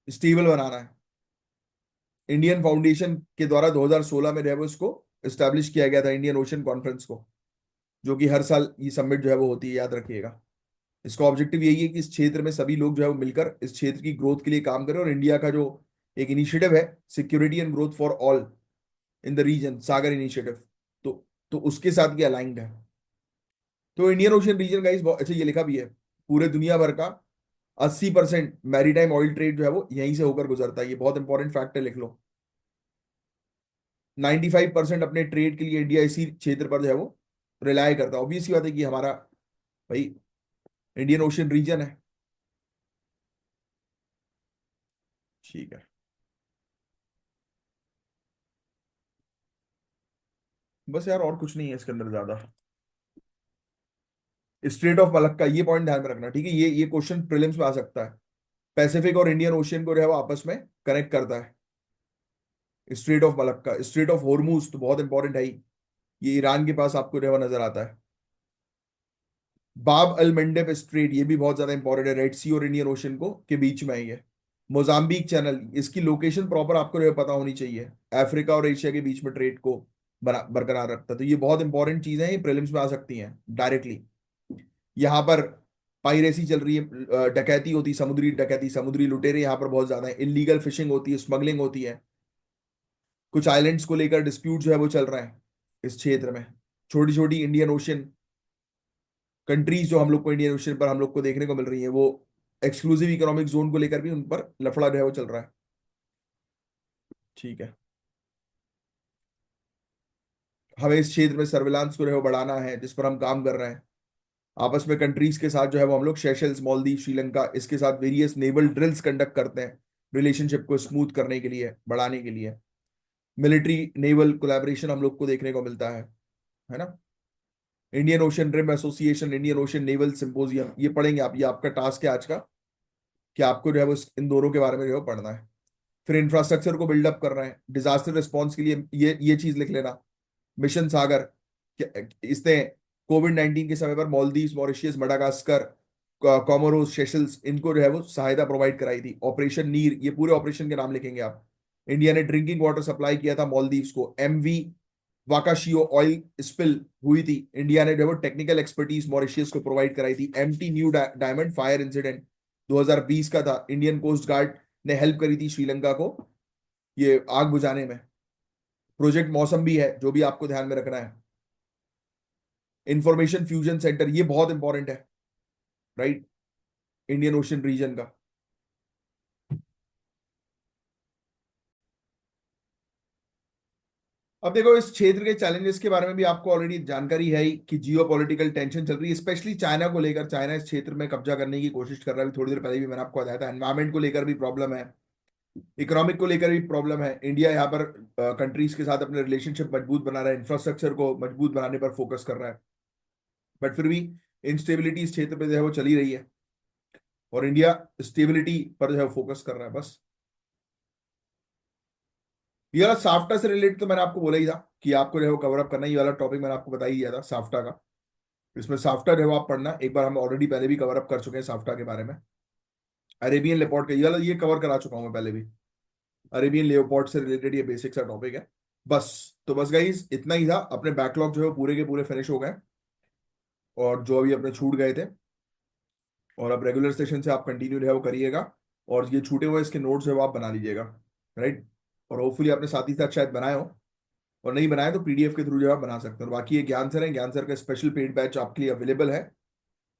स्टेबल बनाना है। इंडियन फाउंडेशन के द्वारा 2016 में जो है वो इसको एस्टैब्लिश किया गया था, इंडियन ओशन कॉन्फ्रेंस को, जो कि हर साल ये समिट जो है वो होती है, याद रखिएगा। इसका ऑब्जेक्टिव यही है कि इस क्षेत्र में सभी लोग जो है वो मिलकर इस क्षेत्र की ग्रोथ के लिए काम करें। और इंडिया का जो एक इनिशिएटिव है, security and growth for all in the region, SAGAR initiative, तो उसके साथ ये अलाइंड है। तो इंडियन ओशन रीजन का इस बहुत अच्छा, ये लिखा भी है, पूरे दुनिया भर का 80% मैरीटाइम ऑयल ट्रेड जो है वो यहीं से होकर गुजरता है। ये बहुत इंपॉर्टेंट फैक्ट है, लिख लो। 95% अपने ट्रेड के लिए इंडिया इसी क्षेत्र पर जो है वो रिलाय करता है। ऑब्वियस सी बात है कि हमारा भाई इंडियन ओशन रीजन है। ठीक है। बस यार, और कुछ नहीं है इसके अंदर ज्यादा। स्ट्रेट ऑफ मलक्का, ये पॉइंट ध्यान में रखना, ठीक है। ये क्वेश्चन प्रीलिम्स में आ सकता है। पैसिफिक और इंडियन ओशियन को जो है वो आपस में कनेक्ट करता है straight of Malacca. Straight of Hormuz तो बहुत इंपॉर्टेंट है ही, ये ईरान के पास आपको जो है वो नजर आता है। बाब अल मंडेब स्ट्रेट, ये भी बहुत ज्यादा इंपॉर्टेंट है, रेड सी और इंडियन ओशियन को के बीच में है ये। मोजाम्बिक चैनल, इसकी लोकेशन प्रॉपर आपको जो है पता होनी चाहिए। अफ्रीका और एशिया के बीच में ट्रेड को बरकरार रखता है। तो ये बहुत इंपॉर्टेंट चीजें हैं, ये प्रीलिम्स में आ सकती हैं डायरेक्टली। यहाँ पर पाइरेसी चल रही है, डकैती होती, समुद्री डकैती, समुद्री लुटेरे यहाँ पर बहुत ज्यादा है। इलीगल फिशिंग होती है, स्मगलिंग होती है। कुछ आइलैंड्स को लेकर डिस्प्यूट जो है वो चल रहा है इस क्षेत्र में। छोटी छोटी इंडियन ओशियन कंट्रीज जो हम लोग को इंडियन ओशियन पर हम लोग को देखने को मिल रही है, वो एक्सक्लूसिव इकोनॉमिक जोन को लेकर भी उन पर लफड़ा जो है वो चल रहा है। ठीक है। हमें इस क्षेत्र में सर्विलांस को जो है वो बढ़ाना है, जिस पर हम काम कर रहे हैं। आपस में कंट्रीज के साथ जो है वो हम लोग सेशेल्स, मालदीव, श्रीलंका, इसके साथ वेरियस नेवल ड्रिल्स कंडक्ट करते हैं, रिलेशनशिप को स्मूथ करने के लिए, बढ़ाने के लिए। मिलिट्री नेवल कोलैबोरेशन हम लोग को देखने को मिलता है ना। Indian Ocean Rim Association, Indian Ocean Naval Symposium, ये पढ़ेंगे आप, ये आपका टास्क है आज का, कि आपको जो है वो इन दोनों के बारे में जो है पढ़ना है। फिर इंफ्रास्ट्रक्चर को बिल्डअप कर रहे हैं डिजास्टर रिस्पॉन्स के लिए, ये चीज लिख लेना। मिशन सागर, इसने कोविड-19 के समय पर मालदीव, मॉरिशियस, मडागास्कर, कॉमोरोस, सेशल्स, इनको जो है वो सहायता प्रोवाइड कराई थी। ऑपरेशन नीर, ये पूरे ऑपरेशन के नाम लिखेंगे आप। इंडिया ने ड्रिंकिंग वाटर सप्लाई किया था मालदीव्स को। एमवी वाकाशियो ऑयल स्पिल हुई थी, इंडिया ने जो है वो टेक्निकल एक्सपर्टीज मॉरिशियस को प्रोवाइड कराई थी। MT New Diamond fire incident 2020 का था, इंडियन कोस्ट गार्ड ने हेल्प करी थी श्रीलंका को ये आग बुझाने में। प्रोजेक्ट मौसम भी है, जो भी आपको ध्यान में रखना है। इंफॉर्मेशन फ्यूजन सेंटर, ये बहुत इंपॉर्टेंट है, राइट, इंडियन ओशन रीजन का। अब देखो, इस क्षेत्र के चैलेंजेस के बारे में भी आपको ऑलरेडी जानकारी है ही, कि जियो पॉलिटिकल टेंशन चल रही है, स्पेशली चाइना को लेकर। चाइना इस क्षेत्र में कब्जा करने की कोशिश कर रहा है, थोड़ी देर पहले भी मैंने आपको बताया था। एनवायरमेंट को लेकर भी प्रॉब्लम है, इकोनॉमिक को लेकर भी प्रॉब्लम है। इंडिया यहाँ पर कंट्रीज के साथ अपने रिलेशनशिप मजबूत बना रहा है, इंफ्रास्ट्रक्चर को मजबूत बनाने पर फोकस कर रहा है। बट फिर भी इंस्टेबिलिटी इस क्षेत्र पे जो है वो चली रही है, और इंडिया स्टेबिलिटी पर जो है फोकस कर रहा है बस। ये वाला साफ्टा से रिलेटेड तो मैंने आपको बोला ही था, कि आपको जो है वो कवर अप करना है। ये वाला टॉपिक मैंने आपको बता ही दिया था साफ्टा का। इसमें साफ्टा जो है वो आप पढ़ना, एक बार हम ऑलरेडी पहले भी कवर अप कर चुके हैं साफ्टा के बारे में। अरेबियन लेपर्ड का ये वाला, ये कवर करा चुका हूं मैं पहले भी। अरेबियन लेपर्ड से रिलेटेड ये बेसिक सा टॉपिक है बस। तो बस गाइस, इतना ही था। अपने बैकलॉग जो है वो पूरे के पूरे फिनिश हो गए, और जो अभी अपने छूट गए थे, और अब रेगुलर सेशन से आप कंटिन्यू जो है वो करिएगा। और ये छूटे हुए इसके नोट्स जो है वो आप बना लीजिएगा, राइट। और होपफुली आपने साथ ही साथ शायद बनाए हो, और नहीं बनाए तो पीडीएफ के थ्रू जो है आप बना सकते हो। और बाकी ये ज्ञान सर है, ज्ञान सर का स्पेशल पेड बैच आपके लिए अवेलेबल है।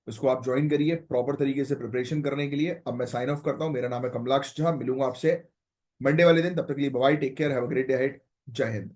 इसको आप ज्वाइन करिए प्रॉपर तरीके से प्रिपरेशन करने के लिए। अब मैं साइन ऑफ करता हूँ। मेरा नाम है कमलाक्ष झा, मिलूंगा आपसे मंडे वाले दिन। तब तक के लिए bye, take care, have a great day ahead. जय हिंद।